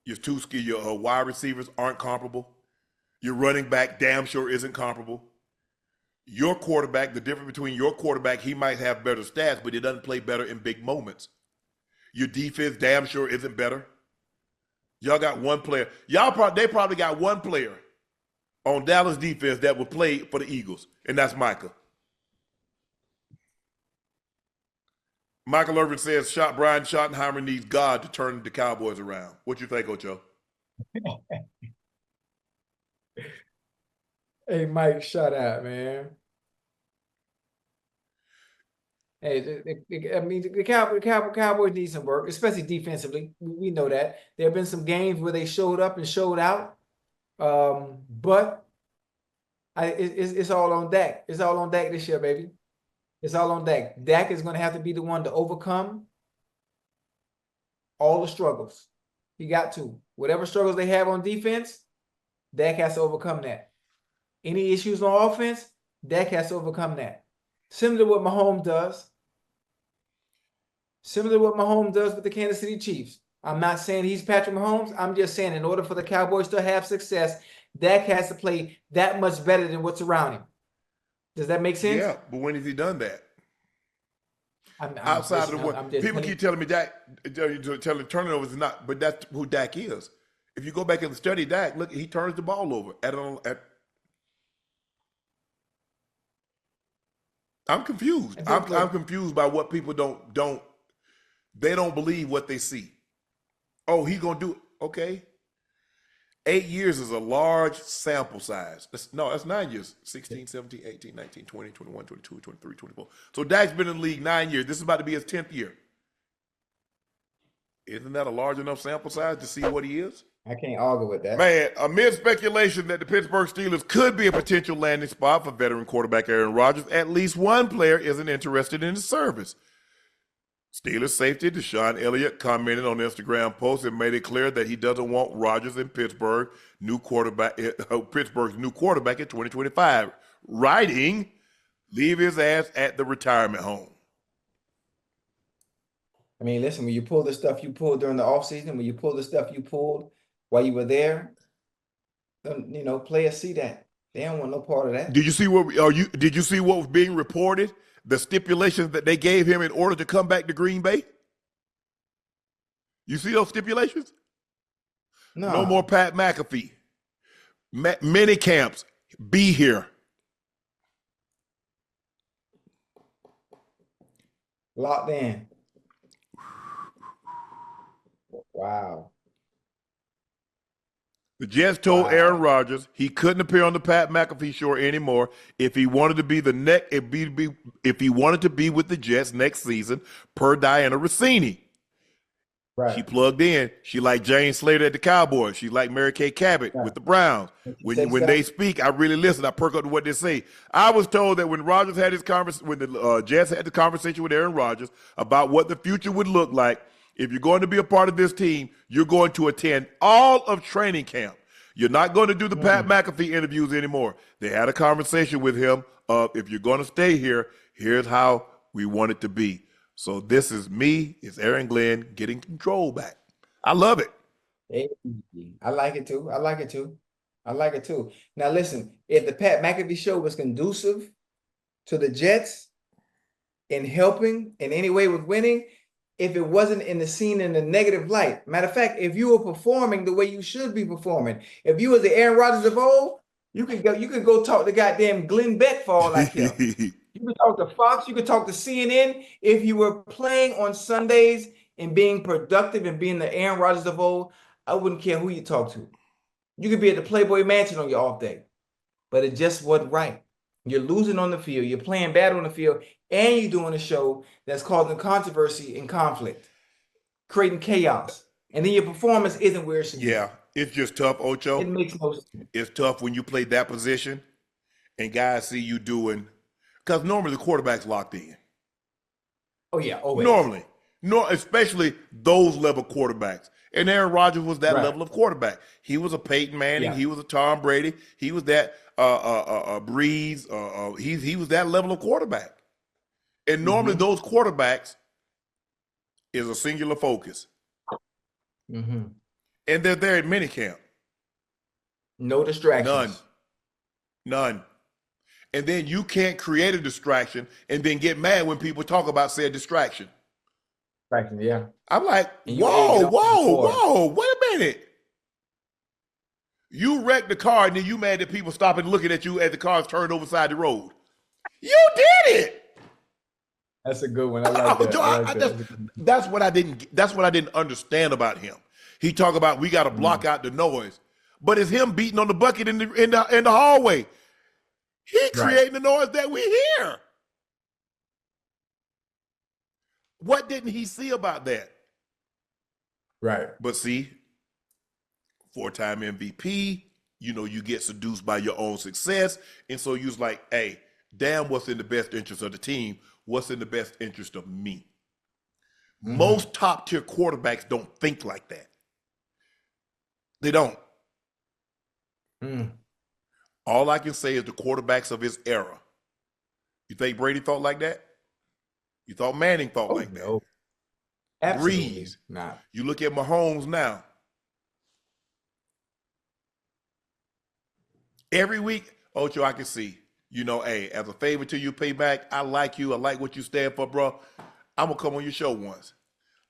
Your wide receivers aren't comparable. Your running back damn sure isn't comparable. Your quarterback, the difference between your quarterback, he might have better stats, but he doesn't play better in big moments. Your defense damn sure isn't better. Y'all got one player. They probably got one player on Dallas defense that will play for the Eagles, and that's Micah. Michael Irvin says Brian Schottenheimer needs God to turn the Cowboys around. What you think, Ocho? Hey, Mike, shut up, man. Hey, the Cowboys need some work, especially defensively. We know that. There have been some games where they showed up and showed out. But it's all on Dak. It's all on Dak this year, baby. It's all on Dak. Dak is going to have to be the one to overcome all the struggles. He got to. Whatever struggles they have on defense, Dak has to overcome that. Any issues on offense, Dak has to overcome that. Similar to what Mahomes does. Similar to what Mahomes does with the Kansas City Chiefs. I'm not saying he's Patrick Mahomes. I'm just saying in order for the Cowboys to have success, Dak has to play that much better than what's around him. Does that make sense? Yeah, but when has he done that? Outside of what people keep telling me, Dak, telling turnovers is not, but that's who Dak is. If you go back and study Dak, look, he turns the ball over. I'm confused. I'm confused by what people don't believe what they see. Oh, he's gonna do it. Okay. 8 years is a large sample size. That's 9 years. 16, 17, 18, 19, 20, 21, 22, 23, 24. So Dak's been in the league 9 years. This is about to be his 10th year. Isn't that a large enough sample size to see what he is? I can't argue with that. Man, amid speculation that the Pittsburgh Steelers could be a potential landing spot for veteran quarterback Aaron Rodgers, at least one player isn't interested in his service. Steelers safety DeShon Elliott commented on the Instagram post and made it clear that he doesn't want Rodgers in Pittsburgh's new quarterback in 2025, writing, "Leave his ass at the retirement home." I mean, listen, when you pull the stuff you pulled during the offseason, when you pull the stuff you pulled while you were there, players see that. They don't want no part of that. Did you see what was being reported? The stipulations that they gave him in order to come back to Green Bay? You see those stipulations? No more Pat McAfee. Mini camps. Be here. Locked in. Wow. The Jets told Aaron Rodgers he couldn't appear on the Pat McAfee show anymore if he wanted to be if he wanted to be with the Jets next season, per Diana Rossini. Right. She plugged in. She like Jane Slater at the Cowboys. She like Mary Kay Cabot with the Browns. When they speak, I really listen. I perk up to what they say. I was told that when Rodgers had his when the Jets had the conversation with Aaron Rodgers about what the future would look like, if you're going to be a part of this team, you're going to attend all of training camp. You're not going to do the Pat McAfee interviews anymore. They had a conversation with him of, if you're going to stay here, here's how we want it to be. So this is me, it's Aaron Glenn getting control back. I love it. Hey, I like it too. Now listen, if the Pat McAfee show was conducive to the Jets in helping in any way with winning, if it wasn't in the scene in a negative light. Matter of fact, if you were performing the way you should be performing, if you were the Aaron Rodgers of old, you could go talk to goddamn Glenn Beck for all I care. You could talk to Fox, you could talk to CNN. If you were playing on Sundays and being productive and being the Aaron Rodgers of old, I wouldn't care who you talk to. You could be at the Playboy Mansion on your off day, but it just wasn't right. You're losing on the field, you're playing bad on the field, and you're doing a show that's causing controversy and conflict. creating chaos. And then your performance isn't where it should be. Yeah, it's just tough, Ocho. It makes no sense. It's tough when you play that position and guys see you doing, because normally the quarterback's locked in. Oh, yeah. Always. Normally. Especially those level quarterbacks. And Aaron Rodgers was that level of quarterback. He was a Peyton Manning. Yeah. He was a Tom Brady. He was that Breeze. He was that level of quarterback. And normally those quarterbacks is a singular focus. And they're there at minicamp. No distractions. None. And then you can't create a distraction and then get mad when people talk about said distraction. Yeah. I'm like, whoa, wait a minute. You wrecked the car and then you mad that people stop and looking at you as the car's turned over side the road. You did it. That's a good one. I like that. That's what I didn't understand about him. He talk about we got to block out the noise, but it's him beating on the bucket in the hallway. He creating the noise that we hear. What didn't he see about that? Right. But see, 4-time MVP, you get seduced by your own success. And so you was like, hey, damn, what's in the best interest of the team? What's in the best interest of me? Most top tier quarterbacks don't think like that. They don't. All I can say is the quarterbacks of his era. You think Brady thought like that? You thought Manning thought like that? Absolutely Breeze. not. You look at Mahomes now. Every week, Ocho, I can see, hey, as a favor to you, payback, I like you. I like what you stand for, bro. I'm going to come on your show once.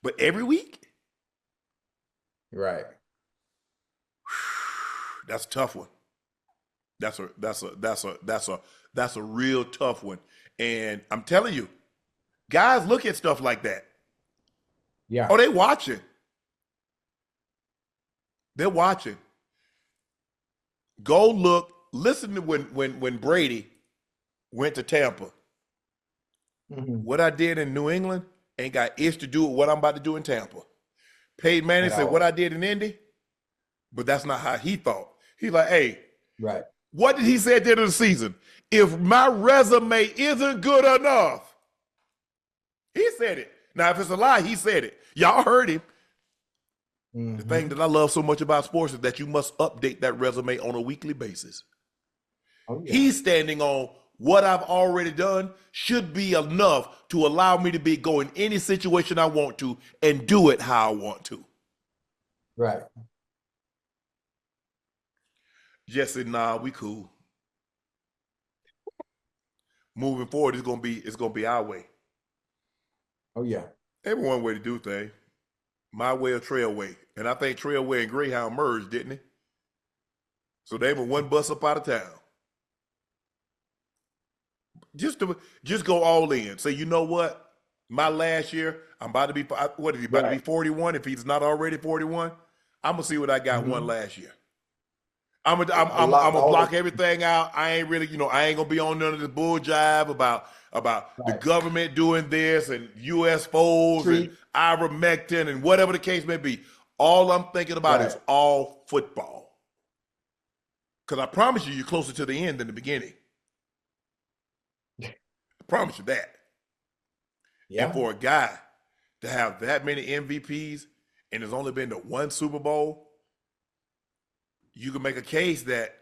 But every week? Right. That's a tough one. That's a real tough one. And I'm telling you, guys look at stuff like that. Yeah. Oh, they watching. They're watching. Go look, listen to when Brady went to Tampa. What I did in New England ain't got ish to do with what I'm about to do in Tampa. Peyton Manning said what I did in Indy, but that's not how he thought. He's like, hey, what did he say at the end of the season? If my resume isn't good enough, he said it. Now, if it's a lie, he said it. Y'all heard him. The thing that I love so much about sports is that you must update that resume on a weekly basis. He's standing on what I've already done should be enough to allow me to go in any situation I want to and do it how I want to. Right. Just said, nah, we cool. Moving forward, it's gonna be our way. Oh yeah. Every one way to do things. My way or Trailway. And I think Trailway and Greyhound merged, didn't it? So they were one bus up out of town. Just go all in. Say, you know what? My last year, I'm about to be, what is he, about to be 41? If he's not already 41, I'm going to see what I got one last year. I'm gonna block everything out. I ain't really, I ain't gonna be on none of this bull jive about the government doing this and US foes and ivermectin and whatever the case may be. All I'm thinking about is all football. Because I promise you, you're closer to the end than the beginning. I promise you that. Yeah. And for a guy to have that many MVPs and there's only been the one Super Bowl, you can make a case that,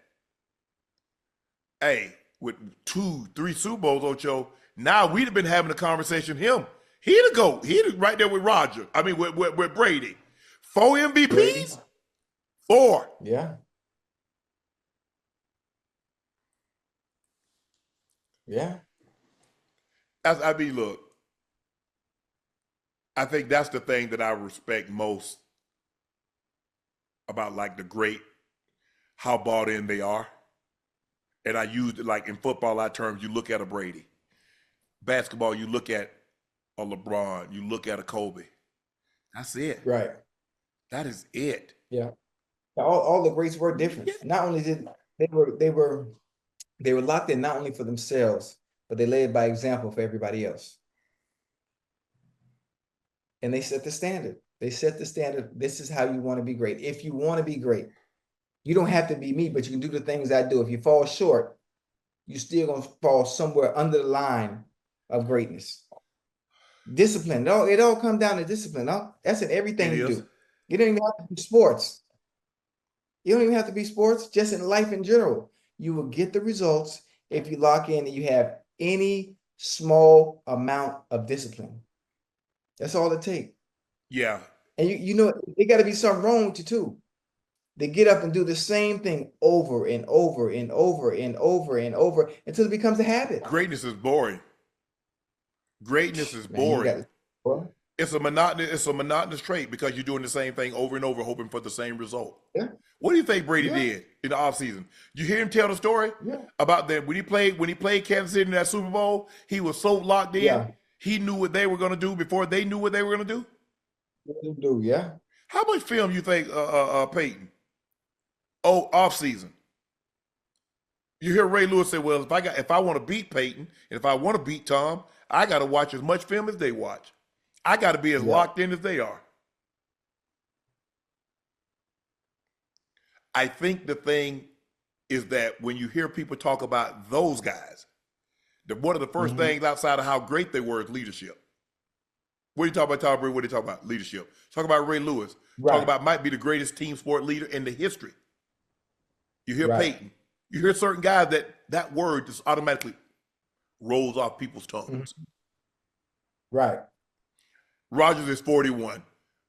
hey, with 2-3 Super Bowls, Ocho, now we'd have been having a conversation. He'd go. He'd right there with Roger. I mean, with Brady. 4 MVPs? Brady. 4. Yeah. Yeah. Look, I think that's the thing that I respect most about like the great, how bought in they are. And I used it like in football, our terms, you look at a Brady. Basketball, you look at a LeBron, you look at a Kobe. That's it. Right. That is it. Yeah. All the greats were different. Yeah. Not only did they were locked in not only for themselves, but they led by example for everybody else. And they set the standard. They set the standard. This is how you want to be great. If you want to be great, you don't have to be me, but you can do the things I do. If you fall short, you're still going to fall somewhere under the line of greatness. Discipline. No, it all comes down to discipline. No? That's in everything you do. You don't even have to be sports. You don't even have to be sports, just in life in general. You will get the results if you lock in and you have any small amount of discipline. That's all it takes. Yeah. And you know, it got to be something wrong with you too. They get up and do the same thing over and over and over and over and over until it becomes a habit. Greatness is boring. Greatness is boring. It's a monotonous trait because you're doing the same thing over and over, hoping for the same result. Yeah. What do you think Brady did in the offseason? You hear him tell the story about that when he played Kansas City in that Super Bowl, he was so locked in. Yeah. He knew what they were going to do before they knew what they were going to do. Yeah. How much film you think Peyton? Oh, off season. You hear Ray Lewis say, "Well, if I want to beat Peyton and if I want to beat Tom, I got to watch as much film as they watch. I got to be as locked in as they are." I think the thing is that when you hear people talk about those guys, one of the first things outside of how great they were is leadership. What do you talk about, Tom Brady? What do you talk about? Leadership. Talk about Ray Lewis. Talk about might be the greatest team sport leader in the history. You hear Peyton. You hear certain guys that word just automatically rolls off people's tongues. Right. Rodgers is 41.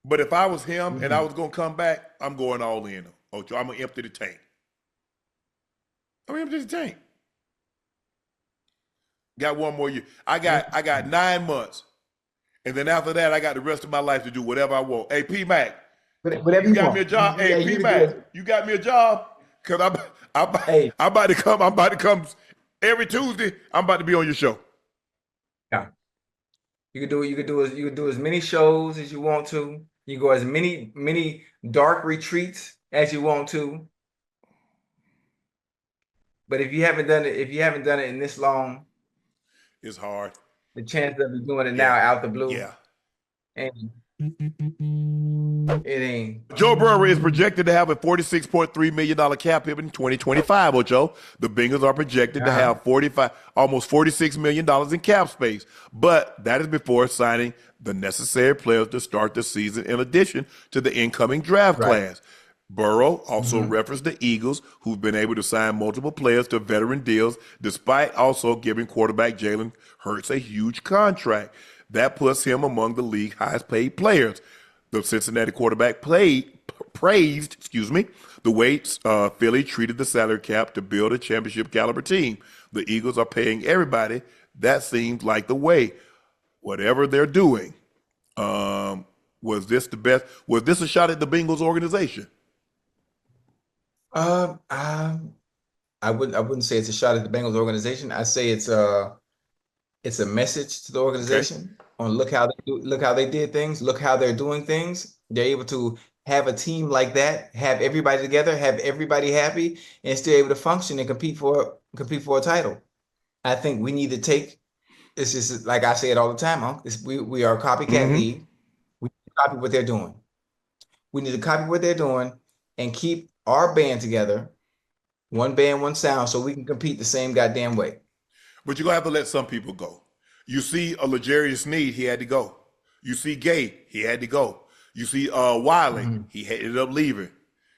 But if I was him and I was going to come back, I'm going all in. Ocho, I'm going to empty the tank. I'm going to empty the tank. Got one more year. I got 9 months. And then after that, I got the rest of my life to do whatever I want. Hey, P-Mac, whatever you got me a job? Hey, P-Mac, you got me a job? Because I'm about to come every Tuesday. I'm about to be on your show. Yeah. You can do as many shows as you want to. You go as many dark retreats as you want to. But if you haven't done it in this long, it's hard. The chance of you doing it now out the blue. Yeah. And it ain't. Joe Burrow is projected to have a $46.3 million cap hit in 2025, Ocho. The Bengals are projected to have almost $46 million in cap space. But that is before signing the necessary players to start the season in addition to the incoming draft class. Burrow also referenced the Eagles, who've been able to sign multiple players to veteran deals, despite also giving quarterback Jalen Hurts a huge contract. That puts him among the league highest paid players. The Cincinnati quarterback praised the way Philly treated the salary cap to build a championship caliber team. The Eagles are paying everybody. That seems like the way. Whatever they're doing, was this the best? Was this a shot at the Bengals organization? I wouldn't say it's a shot at the Bengals organization. I say it's a message to the organization on look how they did things, look how they're doing things. They're able to have a team like that, have everybody together, have everybody happy, and still able to function and compete for a title. I think we need to take this is like I say it all the time, Unc. We are a copycat league. We need to copy what they're doing. We need to copy what they're doing and keep our band together, one band, one sound, so we can compete the same goddamn way. But you're going to have to let some people go. You see a L'Jarius Sneed, he had to go. You see Gay, he had to go. You see Wiley, he ended up leaving.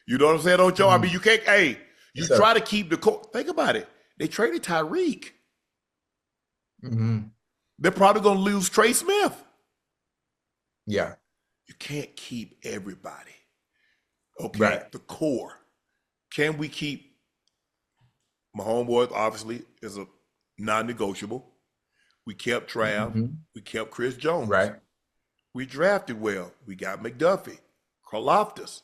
You know what I'm saying, Ocho? I mean, you can't, try to keep the core. Think about it. They traded Tyreek. They're probably going to lose Trey Smith. Yeah. You can't keep everybody. Okay, the core. Can we keep my homeboys? Obviously, is a non-negotiable. We kept Trav. We kept Chris Jones. Right. We drafted well. We got McDuffie, Karlaftis.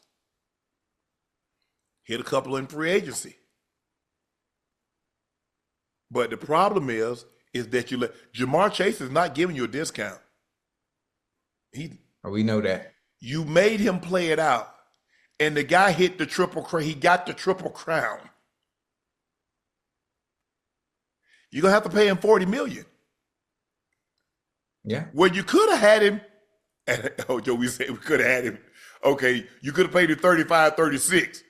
Hit a couple in free agency. But the problem is that Jamar Chase is not giving you a discount. We know that. You made him play it out. And the guy hit the triple crown. He got the triple crown. You're going to have to pay him $40 million. Yeah. Well, you could have had him And Joe, we said we could have had him. Okay, you could have paid him 35, 36.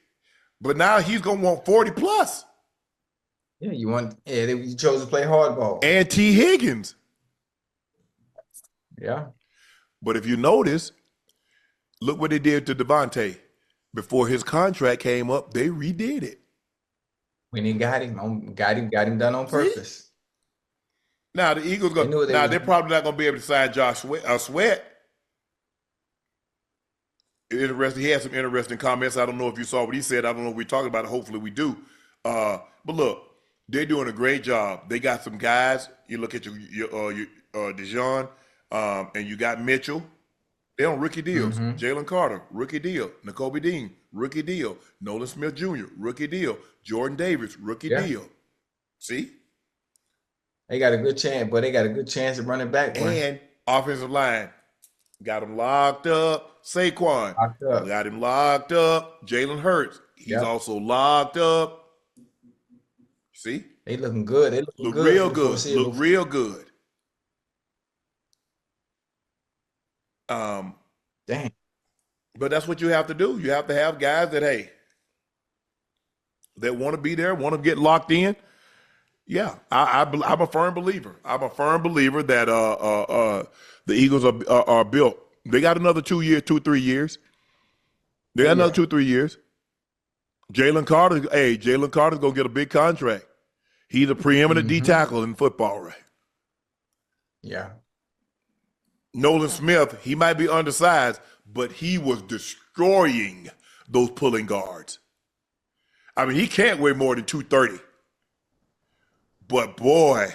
But now he's going to want 40 plus. Yeah, you chose to play hardball. And Tee Higgins. Yeah. But if you notice, look what they did to Devontae. Before his contract came up, they redid it. When he got him done on purpose. Now the Eagles they're probably not going to be able to sign Josh Sweat. Interesting. He had some interesting comments. I don't know if you saw what he said. I don't know if we're talking about it. Hopefully we do. But look, they're doing a great job. They got some guys. You look at your DeShon, and you got Mitchell. They're on rookie deals. Jalen Carter, rookie deal. Nakobe Dean, rookie deal. Nolan Smith Jr., rookie deal. Jordan Davis, rookie deal. See? They got a good chance, but they got a good chance of running back. And offensive line. Got him locked up. Saquon. Got him locked up. Jalen Hurts. He's also locked up. See? They looking good. They look good. Real good. Look real good. Dang. But that's what you have to do. You have to have guys that want to be there, want to get locked in. Yeah, I'm a firm believer. I'm a firm believer that the Eagles are built. They got another 3 years. They got another 2-3 years. Jalen Carter's gonna get a big contract. He's a preeminent D tackle in football, right? Yeah. Nolan Smith, he might be undersized, but he was destroying those pulling guards. I mean, he can't weigh more than 230. But boy,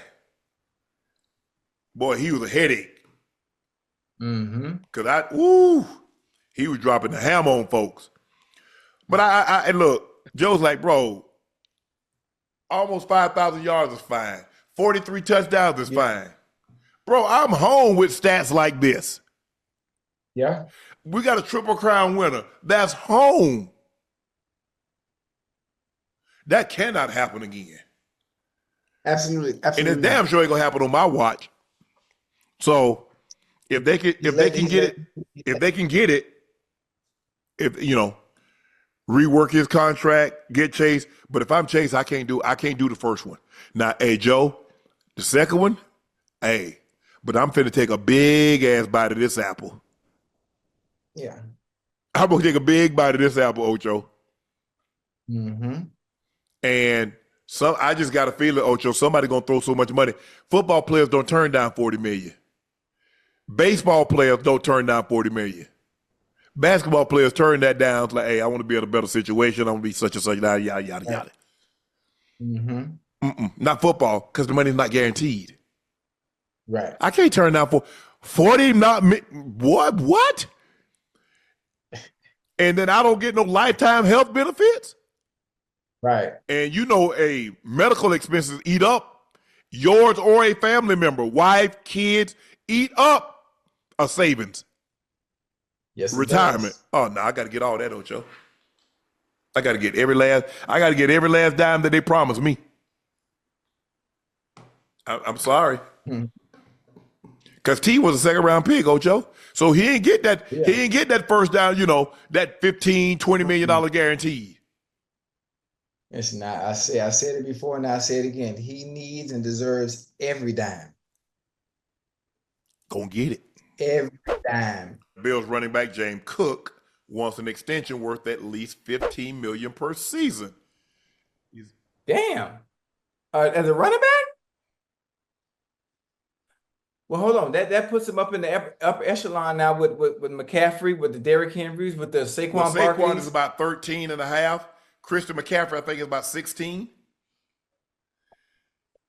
he was a headache. Because he was dropping the ham on folks. But I look, Joe's like, bro, almost 5,000 yards is fine. 43 touchdowns is fine. Bro, I'm home with stats like this. Yeah. We got a Triple Crown winner. That's home. That cannot happen again. Absolutely. And it's damn sure ain't gonna happen on my watch. So if they can get it, rework his contract, get Chase. But if I'm Chase, I can't do the first one. Now, hey, Joe, the second one, but I'm finna take a big ass bite of this apple. Yeah. I'm gonna take a big bite of this apple, Ocho. And I just got a feeling, Ocho, somebody gonna throw so much money. Football players don't turn down $40 million. Baseball players don't turn down $40 million. Basketball players turn that down. It's like, hey, I want to be in a better situation. I want to be such and such, yada, yada, yada. Not football, because the money's not guaranteed. Right. I can't turn down for 40, what? And then I don't get no lifetime health benefits? Right. And medical expenses eat up yours or a family member, wife, kids, eat up a savings. Yes. Retirement. Oh no, I got to get all that, Ocho. I got to get every last dime that they promised me. I'm sorry. Because T was a second round pick, Ocho. So he didn't get that. Yeah. He didn't get that first down, that $15-20 million guaranteed. Listen, I said it before and I say it again. He needs and deserves every dime. Gonna get it. Every dime. Bills running back James Cook wants an extension worth at least $15 million per season. Damn. As a running back? Well, hold on. That puts him up in the upper echelon now with McCaffrey, with the Derrick Henrys, with the Saquon Barkley. Saquon is about 13 and a half. Christian McCaffrey, I think, is about 16.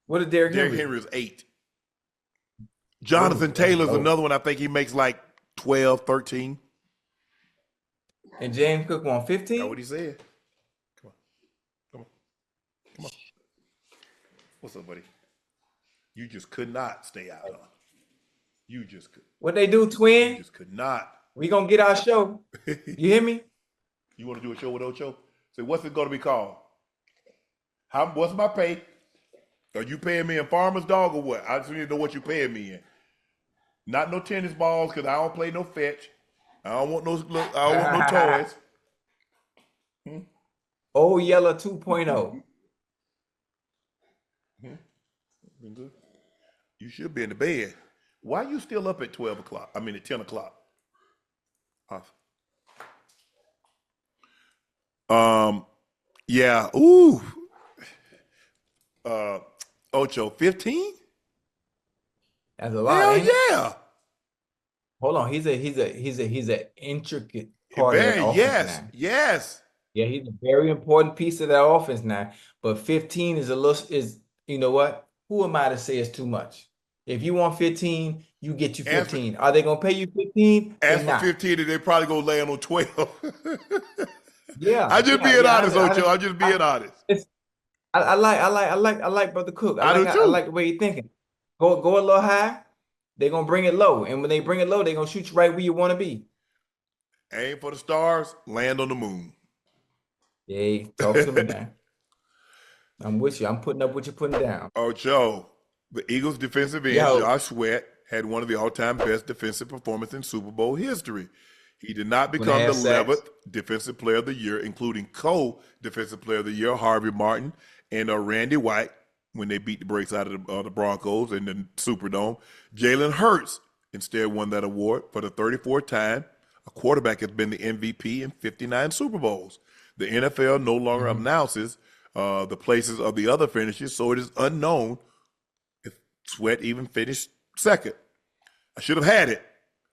What did Derrick Henry? Derrick Henry is 8. Jonathan Taylor's another one. I think he makes like 12, 13. And James Cook won 15? That's what he said. Come on. What's up, buddy? You just could not stay out, huh? You just could. What they do, twin? You just could not. We gonna get our show. You hear me? You want to do a show with Ocho? Say, what's it going to be called? What's my pay? Are you paying me in farmer's dog or what? I just need to know what you're paying me in. Not no tennis balls because I don't play no fetch. I don't want no toys. Old Yellow 2.0. You should be in the bed. Why you still up at 12 o'clock? I mean at 10 o'clock. Yeah. Ooh. Ocho, 15? That's a lot. Hell yeah. Hold on. He's an intricate part of that offense now. Yes. Yeah, he's a very important piece of that offense now. But 15 is you know what? Who am I to say it's too much? If you want 15, you get you 15. Are they gonna pay you 15? As for 15, they probably gonna land on 12. Yeah. I just being honest, Ocho. I'm just being honest. I like Brother Cook. I like the way you're thinking. Go a little high, they're gonna bring it low. And when they bring it low, they're gonna shoot you right where you want to be. Aim for the stars, land on the moon. Yeah, talk to me now. I'm with you. I'm putting up what you're putting down. Ocho, the Eagles defensive end, Josh Sweat, had one of the all-time best defensive performances in Super Bowl history. He did not become the 11th Defensive Player of the Year, including co-Defensive Player of the Year Harvey Martin and Randy White when they beat the brakes out of the Broncos in the Superdome. Jalen Hurts instead won that award for the 34th time. A quarterback has been the MVP in 59 Super Bowls. The NFL no longer announces the places of the other finishes, so it is unknown if Sweat even finished second. I should have had it,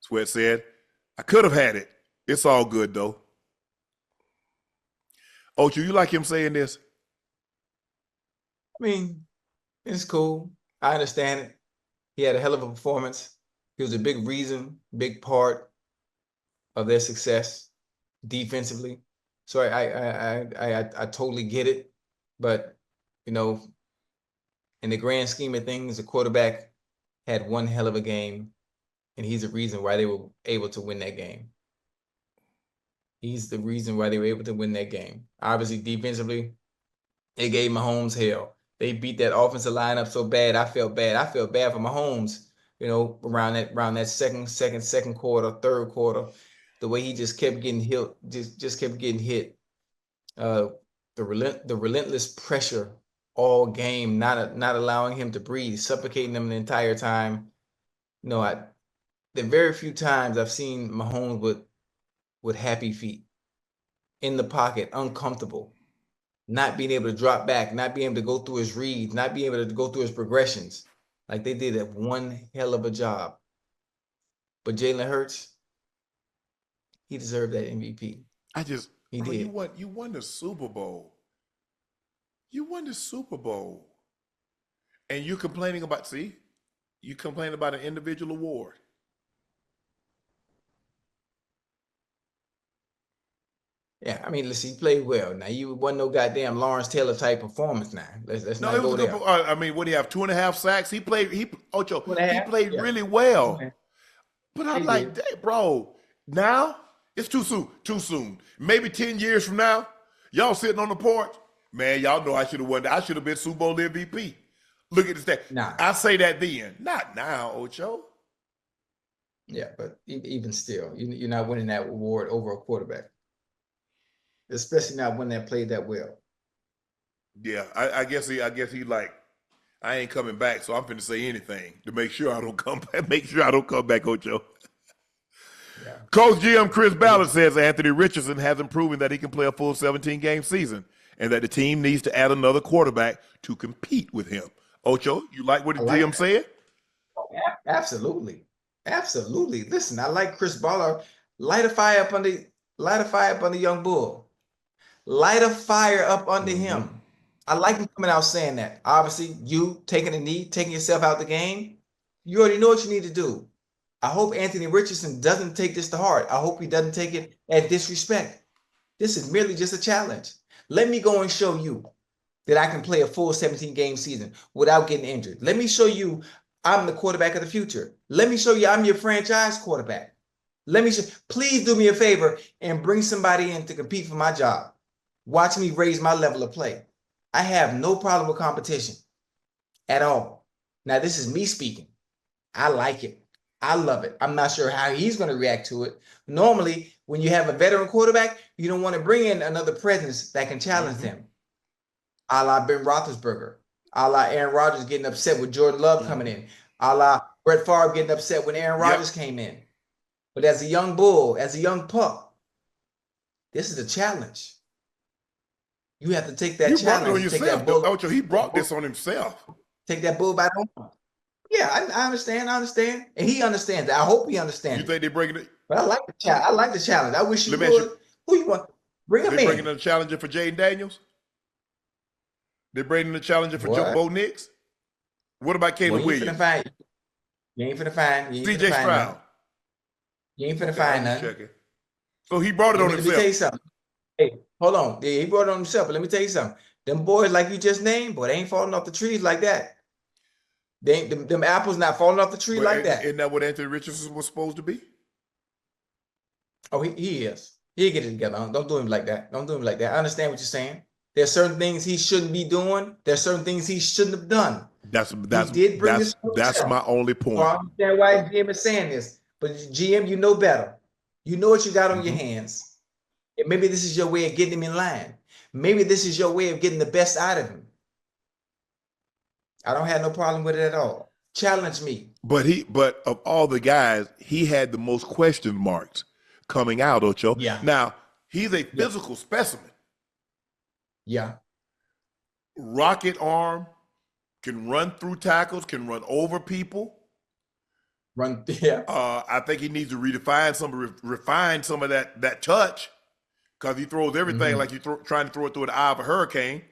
Sweat said. I could have had it. It's all good, though. Ocho, you like him saying this? I mean, it's cool. I understand it. He had a hell of a performance. He was a big reason, big part of their success defensively. So I totally get it. But, you know, in the grand scheme of things, the quarterback had one hell of a game, and he's the reason why they were able to win that game. He's the reason why they were able to win that game. Obviously, defensively, they gave Mahomes hell. They beat that offensive line up so bad. I felt bad. I felt bad for Mahomes, you know, around that second quarter, third quarter, the way he just kept getting hit, just kept getting hit. The relentless pressure all game, not allowing him to breathe, suffocating him the entire time. You know, the very few times I've seen Mahomes with happy feet, in the pocket, uncomfortable, not being able to drop back, not being able to go through his reads, not being able to go through his progressions. Like they did one hell of a job. But Jalen Hurts, he deserved that MVP. He did. You won the Super Bowl. You won the Super Bowl. And you're complaining about, you complain about an individual award. Yeah, I mean, listen, he played well. Now, you wasn't no goddamn Lawrence Taylor type performance now. Let's not go there. I mean, what do you have, 2.5 sacks? He played really well. Okay. But I'm like, dang, bro, now it's too soon. Maybe 10 years from now, y'all sitting on the porch, man, y'all know I should have won that. I should have been Super Bowl MVP. Look at this thing. Nah. I say that then. Not now, Ocho. Yeah, but even still, you're not winning that award over a quarterback. Especially not when they played that well. Yeah, I guess he like, I ain't coming back, so I'm finna say anything to make sure I don't come back. Make sure I don't come back, Ocho. Yeah. Coach GM Chris Ballard says Anthony Richardson hasn't proven that he can play a full 17-game season and that the team needs to add another quarterback to compete with him. Ocho, you like what the GM said? Oh, absolutely. Listen, I like Chris Ballard. Light a fire up under young bull. Light a fire up under him. I like him coming out saying that. Obviously, you taking a knee, taking yourself out the game, you already know what you need to do. I hope Anthony Richardson doesn't take this to heart. I hope he doesn't take it as disrespect. This is merely just a challenge. Let me go and show you that I can play a full 17-game season without getting injured. Let me show you I'm the quarterback of the future. Let me show you I'm your franchise quarterback. Please do me a favor and bring somebody in to compete for my job. Watch me raise my level of play. I have no problem with competition at all. Now, this is me speaking. I like it. I love it. I'm not sure how he's going to react to it. Normally, when you have a veteran quarterback, you don't want to bring in another presence that can challenge him. A la Ben Roethlisberger, a la Aaron Rodgers getting upset with Jordan Love coming in, a la Brett Favre getting upset when Aaron Rodgers came in. But as a young bull, as a young pup, this is a challenge. You have to take that You challenge. brought it on yourself, Ocho. He brought this on himself. Take that bull by the horn. Yeah, I understand. And he understands that. I hope he understands. You think they're bringing it? But I like the challenge. I like the challenge. I wish you would. Who you want? Bring him in. They're bringing in a challenger for Jaden Daniels? They're bringing in a challenger for Bo Nix? What about Caleb Williams? You ain't finna find. CJ Stroud. You ain't finna find nothing. So he brought it on himself. Let me tell you something. Hey, hold on. Yeah, he brought it on himself. But let me tell you something. Them boys like you just named, boy, they ain't falling off the trees like that. They ain't, them apples not falling off the tree like that. Isn't that what Anthony Richardson was supposed to be? Oh, he is. He'll get it together. Don't do him like that. Don't do him like that. I understand what you're saying. There's certain things he shouldn't be doing. There's certain things he shouldn't have done. That's my only point. Well, I understand why GM is saying this. But GM, you know better. You know what you got on your hands. And maybe this is your way of getting him in line. Maybe this is your way of getting the best out of him. I don't have no problem with it at all. Challenge me. But of all the guys, he had the most question marks coming out, Ocho. Yeah. Now, he's a physical specimen. Yeah. Rocket arm, can run through tackles, can run over people. I think he needs to refine some of that touch, because he throws everything like you're trying to throw it through the eye of a hurricane.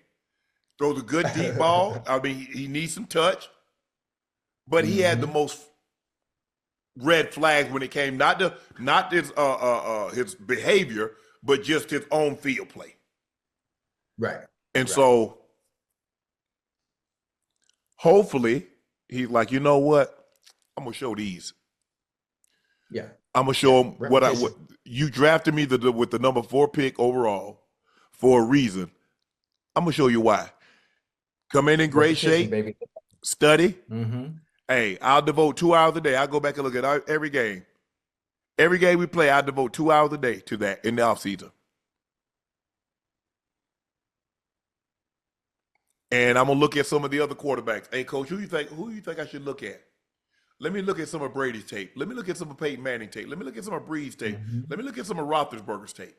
Throws a good deep ball. I mean, he needs some touch, but he had the most red flags when it came not his behavior, but just his own field play. Right. And so hopefully he's like, you know what? I'm gonna show these. Yeah. I'm gonna show him what you drafted me with the number 4 pick overall for a reason. I'm gonna show you why. Come in great shape, baby. Study. Hey, I'll devote 2 hours a day. I'll go back and look at every game. Every game we play, I'll devote 2 hours a day to that in the offseason. And I'm gonna look at some of the other quarterbacks. Hey, coach, who you think I should look at? Let me look at some of Brady's tape. Let me look at some of Peyton Manning tape. Let me look at some of Breed's tape. Let me look at some of Roethlisberger's tape.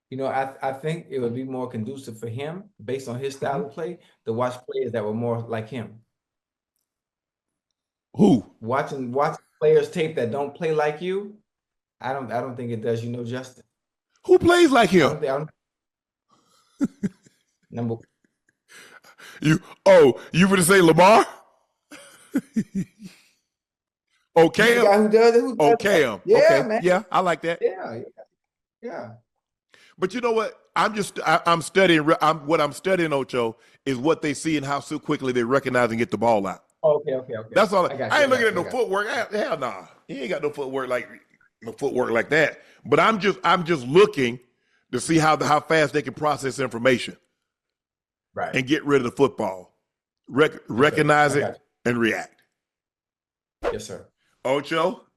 You know, I think it would be more conducive for him, based on his style of play, to watch players that were more like him. Who? Watching players tape that don't play like you, I don't think it does you no justice. Who plays like him? Number. You would say Lamar? Okay. The guy who does it. Cam. Yeah, okay. Man. Yeah, I like that. Yeah. But you know what? I'm studying. What I'm studying, Ocho, is what they see and how so quickly they recognize and get the ball out. Okay. That's all. I ain't looking at no footwork. Hell nah. He ain't got no footwork like that. But I'm just looking to see how fast they can process information, right, and get rid of the football, recognize it, and react. Yes, sir. Ocho,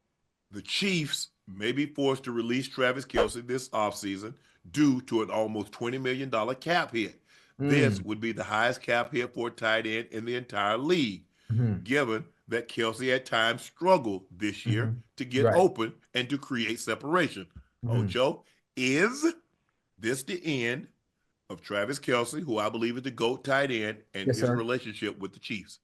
the Chiefs may be forced to release Travis Kelce this offseason due to an almost $20 million cap hit. This would be the highest cap hit for a tight end in the entire league, given that Kelce at times struggled this year to get open and to create separation. Ocho, is this the end of Travis Kelce, who I believe is the GOAT tight end, and his relationship with the Chiefs?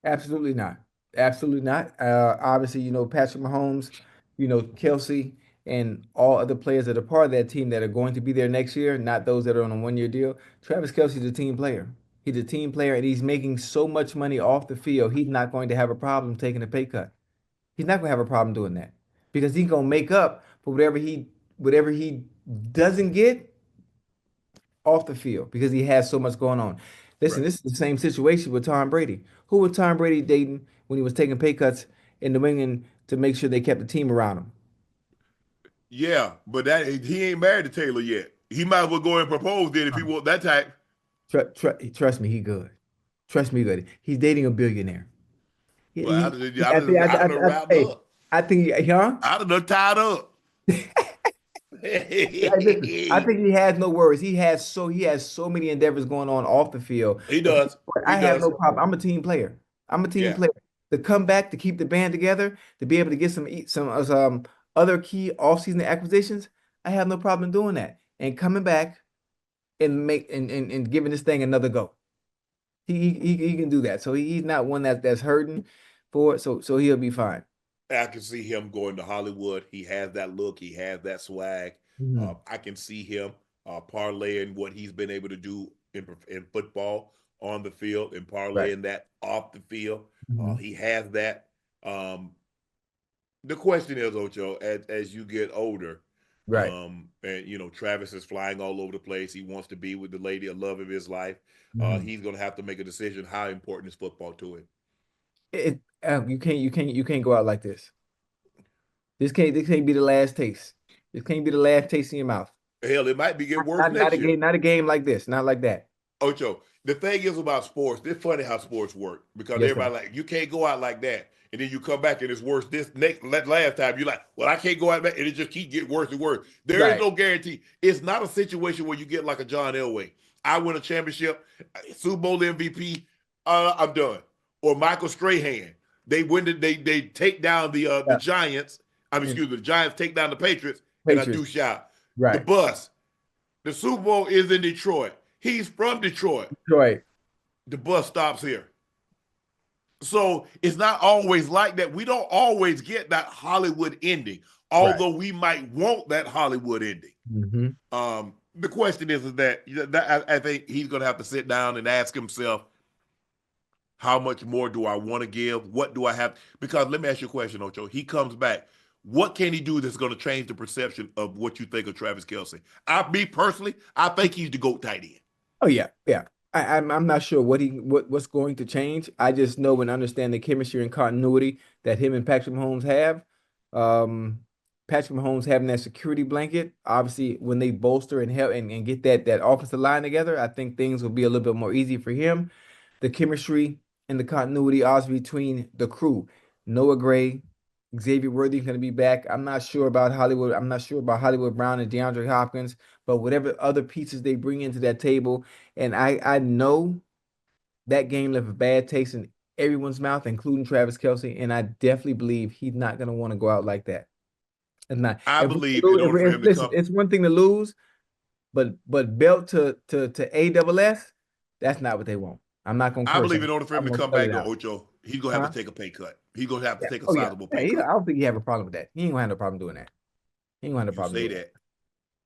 Absolutely not. Absolutely not. Obviously, Patrick Mahomes, Kelce, and all other players that are part of that team that are going to be there next year, not those that are on a one-year deal. Travis Kelce is a team player. He's a team player, and he's making so much money off the field, he's not going to have a problem taking a pay cut. He's not going to have a problem doing that, because he's going to make up for whatever he doesn't get off the field, because he has so much going on. Listen, This is the same situation with Tom Brady. Who was Tom Brady dating when he was taking pay cuts in New England to make sure they kept the team around him? Yeah, but he ain't married to Taylor yet. He might as well go and propose then if he want that type. Trust me, he good. Trust me, good. He's dating a billionaire. Well, I'd have wrapped hey, up. I think, huh? I'd have tied up. Hey, listen, I think he has no worries. He has so many endeavors going on off the field. He does. I He have does. no problem. I'm a team player. I'm a team Yeah. player. To come back, to keep the band together, to be able to get some other key offseason acquisitions, I have no problem doing that. And coming back and and giving this thing another go. He can do that. So he's not one that's hurting for it. So he'll be fine. I can see him going to Hollywood. He has that look. He has that swag. Mhm. I can see him parlaying what he's been able to do in football on the field and parlaying that off the field. Mhm. He has that. The question is, Ocho, as you get older, Right. and Travis is flying all over the place. He wants to be with the lady, a love of his life. Mhm. He's going to have to make a decision. How important is football to him? You can't go out like this. This can't be the last taste. This can't be the last taste in your mouth. Hell, it might be getting worse next year. Not a game like this. Not like that. Ocho, the thing is about sports, it's funny how sports work because Yes, everybody like, you can't go out like that. And then you come back and it's worse last time. You're like, well, I can't go out back. And it just keeps getting worse and worse. There is no guarantee. It's not a situation where you get like a John Elway. I win a championship, Super Bowl MVP, I'm done. Or Michael Strahan. They take down the Giants. The Giants take down the Patriots. And I do shout. Right. The bus. The Super Bowl is in Detroit. He's from Detroit. Detroit. The bus stops here. So it's not always like that. We don't always get that Hollywood ending, although we might want that Hollywood ending. Mm-hmm. The question is that I think he's going to have to sit down and ask himself, how much more do I want to give? What do I have? Because let me ask you a question, Ocho. He comes back. What can he do that's going to change the perception of what you think of Travis Kelce? Me personally, I think he's the GOAT tight end. Oh yeah. I'm not sure what's going to change. I just know and understand the chemistry and continuity that him and Patrick Mahomes have. Patrick Mahomes having that security blanket, obviously, when they bolster and help and get that offensive line together, I think things will be a little bit more easy for him. The chemistry and the continuity also between the crew. Noah Gray, Xavier Worthy is going to be back. I'm not sure about Hollywood. I'm not sure about Hollywood Brown and DeAndre Hopkins, but whatever other pieces they bring into that table, and I know that game left a bad taste in everyone's mouth, including Travis Kelce, and I definitely believe he's not going to want to go out like that. It's not. I believe in order for him to come. It's one thing to lose, but belt to AWS, that's not what they want. I'm not going to. I believe in order for him to come back to Ocho, he's going to have to take a pay cut. He's going to have to take a sizable pay cut. I don't think he have a problem with that. He ain't going to have no problem doing that. He ain't going to have no problem doing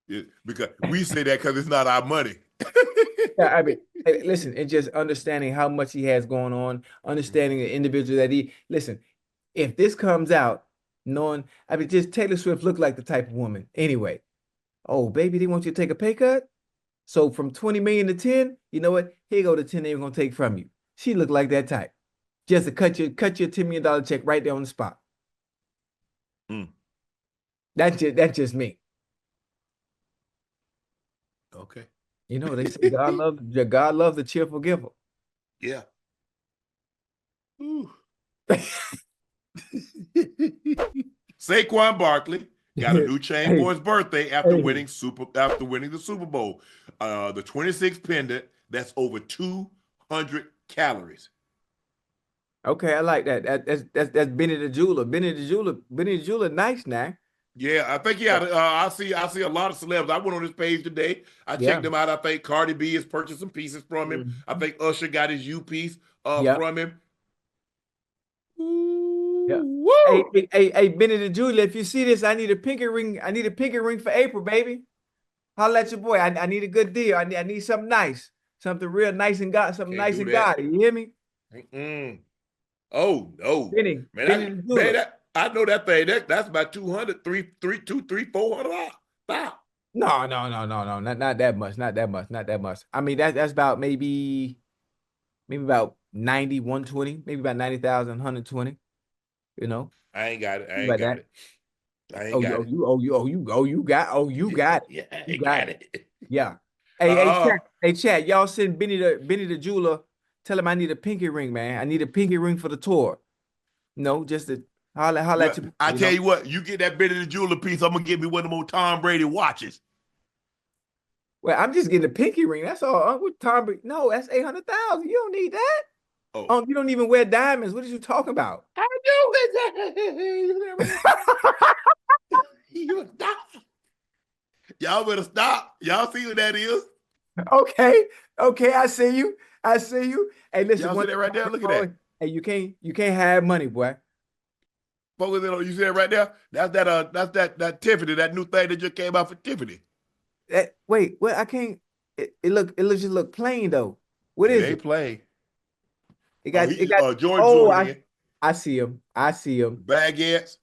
that. Because we say that because it's not our money. Yeah, I mean, listen, and just understanding how much he has going on, understanding the individual that listen, if this comes out, just Taylor Swift looked like the type of woman anyway. Oh, baby, they want you to take a pay cut? So from 20 million to 10, you know what? Here you go, the 10 they're going to take from you. She looked like that type. Just to cut your $10 million check right there on the spot. That's just me. Okay. You know, they say God loves the cheerful giver. Yeah. Saquon Barkley got a new chain for his birthday after winning the Super Bowl. The 26 pendant that's over 200 calories. Okay, I like that. That's Benny the Jeweler. Benny the Jeweler, nice now. Yeah, I think he had. I see a lot of celebs. I went on his page today. I checked him out. I think Cardi B is purchasing pieces from him. Mm-hmm. I think Usher got his U piece from him. Yeah. Hey, Benny the Jeweler, if you see this, I need a pinky ring. I need a pinky ring for April, baby. Holla at your boy. I need a good deal. I need something nice, something real nice and got something nice and got it. You hear me? Oh no, Benny, man, I know that thing. That's about 200, 400. No, not that much. Not that much. I mean, that's about maybe about 90, 120, maybe about 90,000, 120. You know, I ain't got it. I You got it. Yeah, I got it. Yeah. Hey, Chad, y'all send Benny the Jeweler. Tell him I need a pinky ring, man. I need a pinky ring for the tour. No, just to holler at you. I tell you what, you get that bit of the jeweler piece, I'm gonna get me one of them old Tom Brady watches. Well, I'm just getting a pinky ring. That's all. With Tom Brady. No, that's 800,000. You don't need that. Oh, You don't even wear diamonds. What are you talking about? I do. You stop. Y'all better stop. Y'all see what that is? Okay, I see you. Hey, listen, Y'all see that right there? Look at that. Hey, you can't have money, boy. Focus in on, you see that right there? That's that Tiffany, that new thing that just came out for Tiffany. Wait, what? I can't. It just look plain though. What is They it? play. It got Jordan. I see him. Baguettes.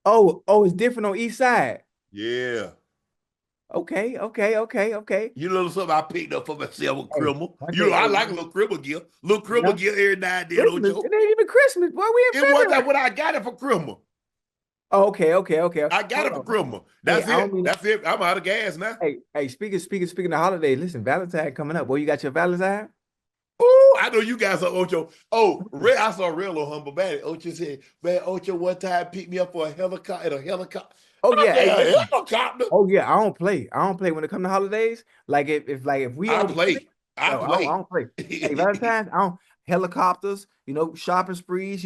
Oh, it's different on each side. Yeah. Okay. You know something I picked up for myself with criminal. Okay, I like a little criminal gift. Little criminal gift every now and then. It ain't even Christmas, boy. We in It was February. what I got it for criminal. Oh, okay. I got it for criminal. That's it. That's it. I'm out of gas now. Hey, speaking of holidays, listen, Valentine coming up. Boy, you got your Valentine? Oh, I know you guys saw Ocho. Oh, I saw real little humble man. Ocho said, man, Ocho one time picked me up for a helicopter. Oh yeah, helicopter. Oh yeah, I don't play when it comes to holidays. Like if we I play. I don't play. Hey, Valentine's, I don't helicopters, shopping sprees,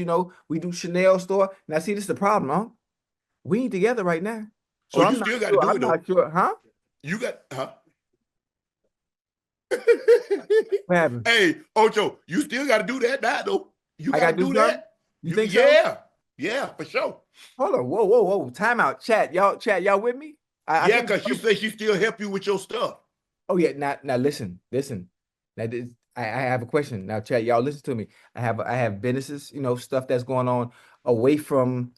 we do Chanel store. Now see, this is the problem, huh? We ain't together right now. So you still got to do it though. Not sure, huh? You got, huh? What happened? Hey, Ocho, you still got to do that now, though. You got to do that. You think so? Yeah, for sure. Hold on, whoa, time out, chat, y'all with me? Yeah, because she said she still help you with your stuff. Oh yeah, now listen. Now I have a question. Now, chat, y'all listen to me. I have businesses, stuff that's going on away from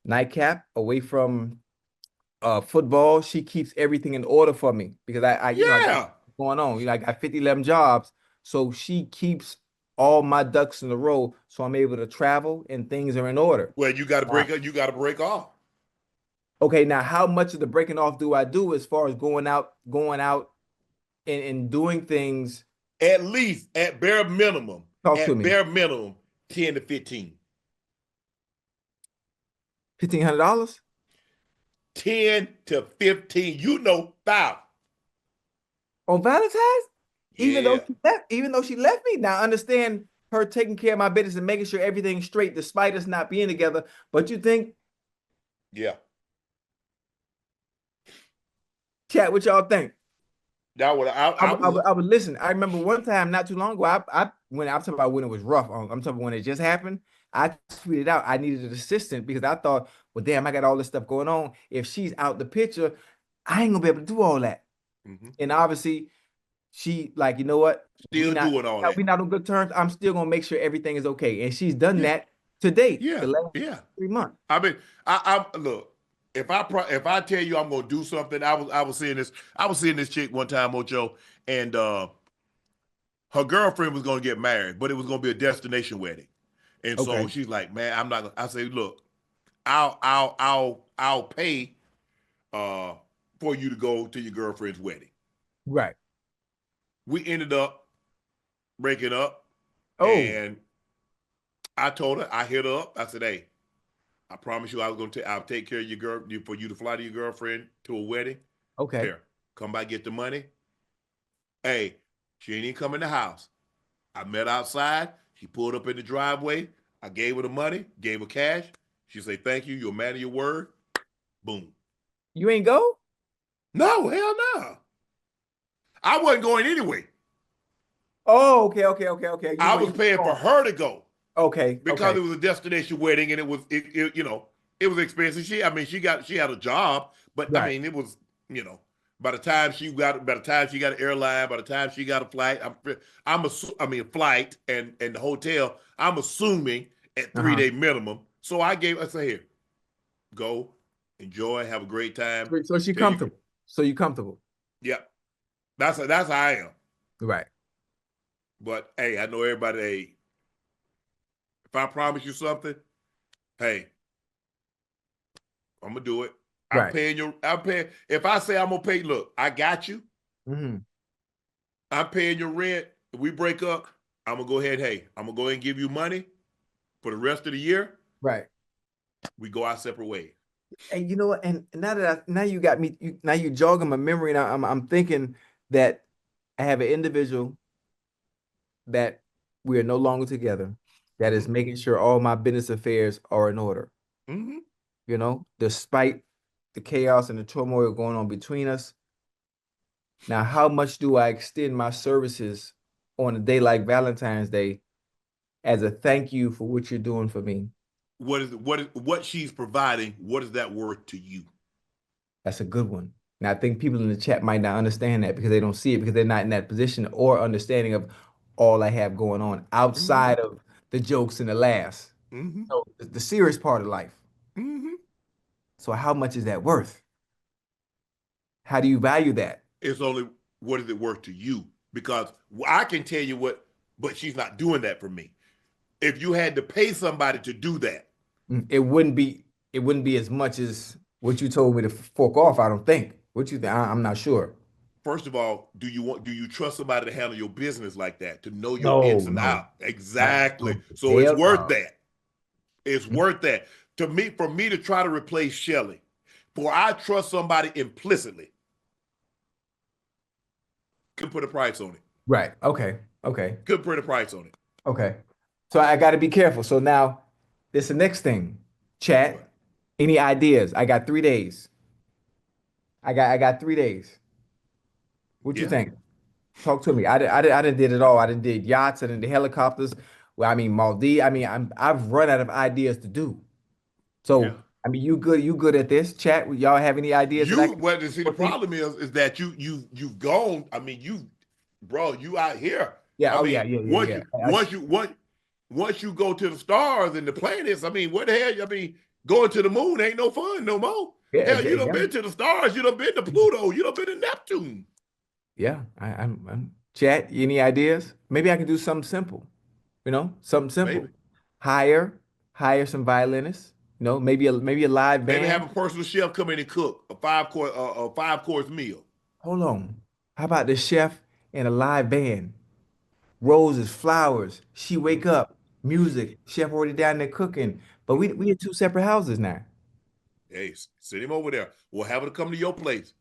Nightcap, away from football. She keeps everything in order for me because I got going on. I got 11 jobs. So she keeps all my ducks in a row so I'm able to travel and things are in order. Well, you got to break up. You got to break off. Okay, now how much of the breaking off do I do as far as going out and doing things? At least, at bare minimum. Talk to me. Bare minimum, 10 to 15. $1,500? 10 to 15. 5. On Valentine's? Yeah. Even though she left me. Now understand her taking care of my business and making sure everything's straight despite us not being together. But you think? Yeah. Chat, what y'all think? That would I would listen. I remember one time not too long ago. I'm talking about when it was rough. I'm talking about when it just happened. I tweeted out I needed an assistant because I thought, well, damn, I got all this stuff going on. If she's out the picture, I ain't gonna be able to do all that. Mm-hmm. And obviously, she like, you know what? Still doing all that. We're not on good terms. I'm still gonna make sure everything is okay. And she's done that to date. Yeah. The last 3 months. I mean, I look. If I tell you I'm gonna do something, I was seeing this chick one time, Ocho, and her girlfriend was gonna get married, but it was gonna be a destination wedding, and so she's like, man, I'm not gonna. I say, look, I'll pay for you to go to your girlfriend's wedding. Right. We ended up breaking up. Oh. And I told her, I hit her up. I said, hey, I promise you I'll take care of your girl for you to fly to your girlfriend to a wedding. Okay. Here, come by, get the money. Hey, she ain't even come in the house. I met outside. She pulled up in the driveway. I gave her the money, gave her cash. She said, thank you. You're a man of your word. Boom. You ain't go? No, hell no. I wasn't going anyway. Oh, okay. I was paying for her to go. Okay. Because it was a destination wedding and it was expensive. She had a job, but right. I mean, it was, by the time she got an airline, by the time she got a flight, flight and the hotel, I'm assuming at 3-day minimum. So I said, here, go, enjoy, have a great time. So she comfortable. So you comfortable. Yeah. That's how I am. Right. But hey, I know everybody, hey, if I promise you something, hey, I'm gonna do it. I'm paying. If I say I'm gonna pay, look, I got you. Mm-hmm. I'm paying your rent. If we break up, I'm gonna go ahead. Hey, I'm gonna go ahead and give you money. For the rest of the year, Right. we go our separate ways. And you know what? And now you got me. Now you jogging my memory. Now I'm thinking that I have an individual that we are no longer together. That is making sure all my business affairs are in order. Mm-hmm. You know, despite the chaos and the turmoil going on between us. Now, how much do I extend my services on a day like Valentine's Day as a thank you for what you're doing for me? What she's providing? What is that worth to you? That's a good one. Now, I think people in the chat might not understand that because they don't see it because they're not in that position or understanding of all I have going on outside of the jokes and the laughs. So the serious part of life. So how much is that worth? How do you value that? It's only what is it worth to you? Because I can tell you what, but she's not doing that for me. If you had to pay somebody to do that, it wouldn't be as much as what you told me to fork off. I don't think. What you think? I'm not sure. First of all, do you trust somebody to handle your business like that, to know your ins and outs? Exactly. So it's worth that. It's worth that. For me to try to replace Shelly, for I trust somebody implicitly, could put a price on it. Right. Okay. Could put a price on it. Okay. So I got to be careful. So now, this is the next thing. Chat. Any ideas? I got 3 days. I got 3 days. What you think? Talk to me. I didn't did it all. I didn't did yachts. I didn't did helicopters. Well, I mean Maldives. I mean I've run out of ideas to do. So I mean you good at this? Chat. Y'all have any ideas? The problem is that you've gone. I mean you out here. Yeah. Once you go to the stars and the planets, I mean, what the hell? I mean, going to the moon ain't no fun no more. Hell, you done been to the stars. You done been to Pluto. You done been to Neptune. Yeah, I'm Chat. Any ideas? Maybe I can do something simple. You know, something simple. Maybe. Hire some violinists. You know, maybe a live band. Maybe have a personal chef come in and cook a five course meal. Hold on. How about the chef and a live band? Roses, flowers. She wake up. Music. Chef already down there cooking. But we in 2 separate houses now. Hey, send him over there. We'll have her to come to your place.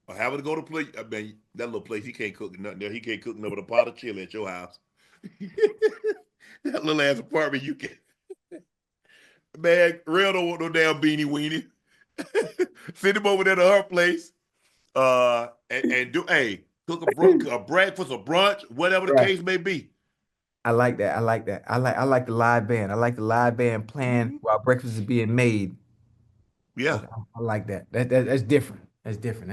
Or have her to go to play. I mean, that little place, he can't cook nothing there. He can't cook nothing but a pot of chili at your house. That little ass apartment you can. Man, real don't want no damn beanie weenie. Send him over there to her place. And do cook a breakfast or brunch, whatever the case may be. I like that. I like the live band. I like the live band playing while breakfast is being made. Yeah. I like that. That's different. That's different.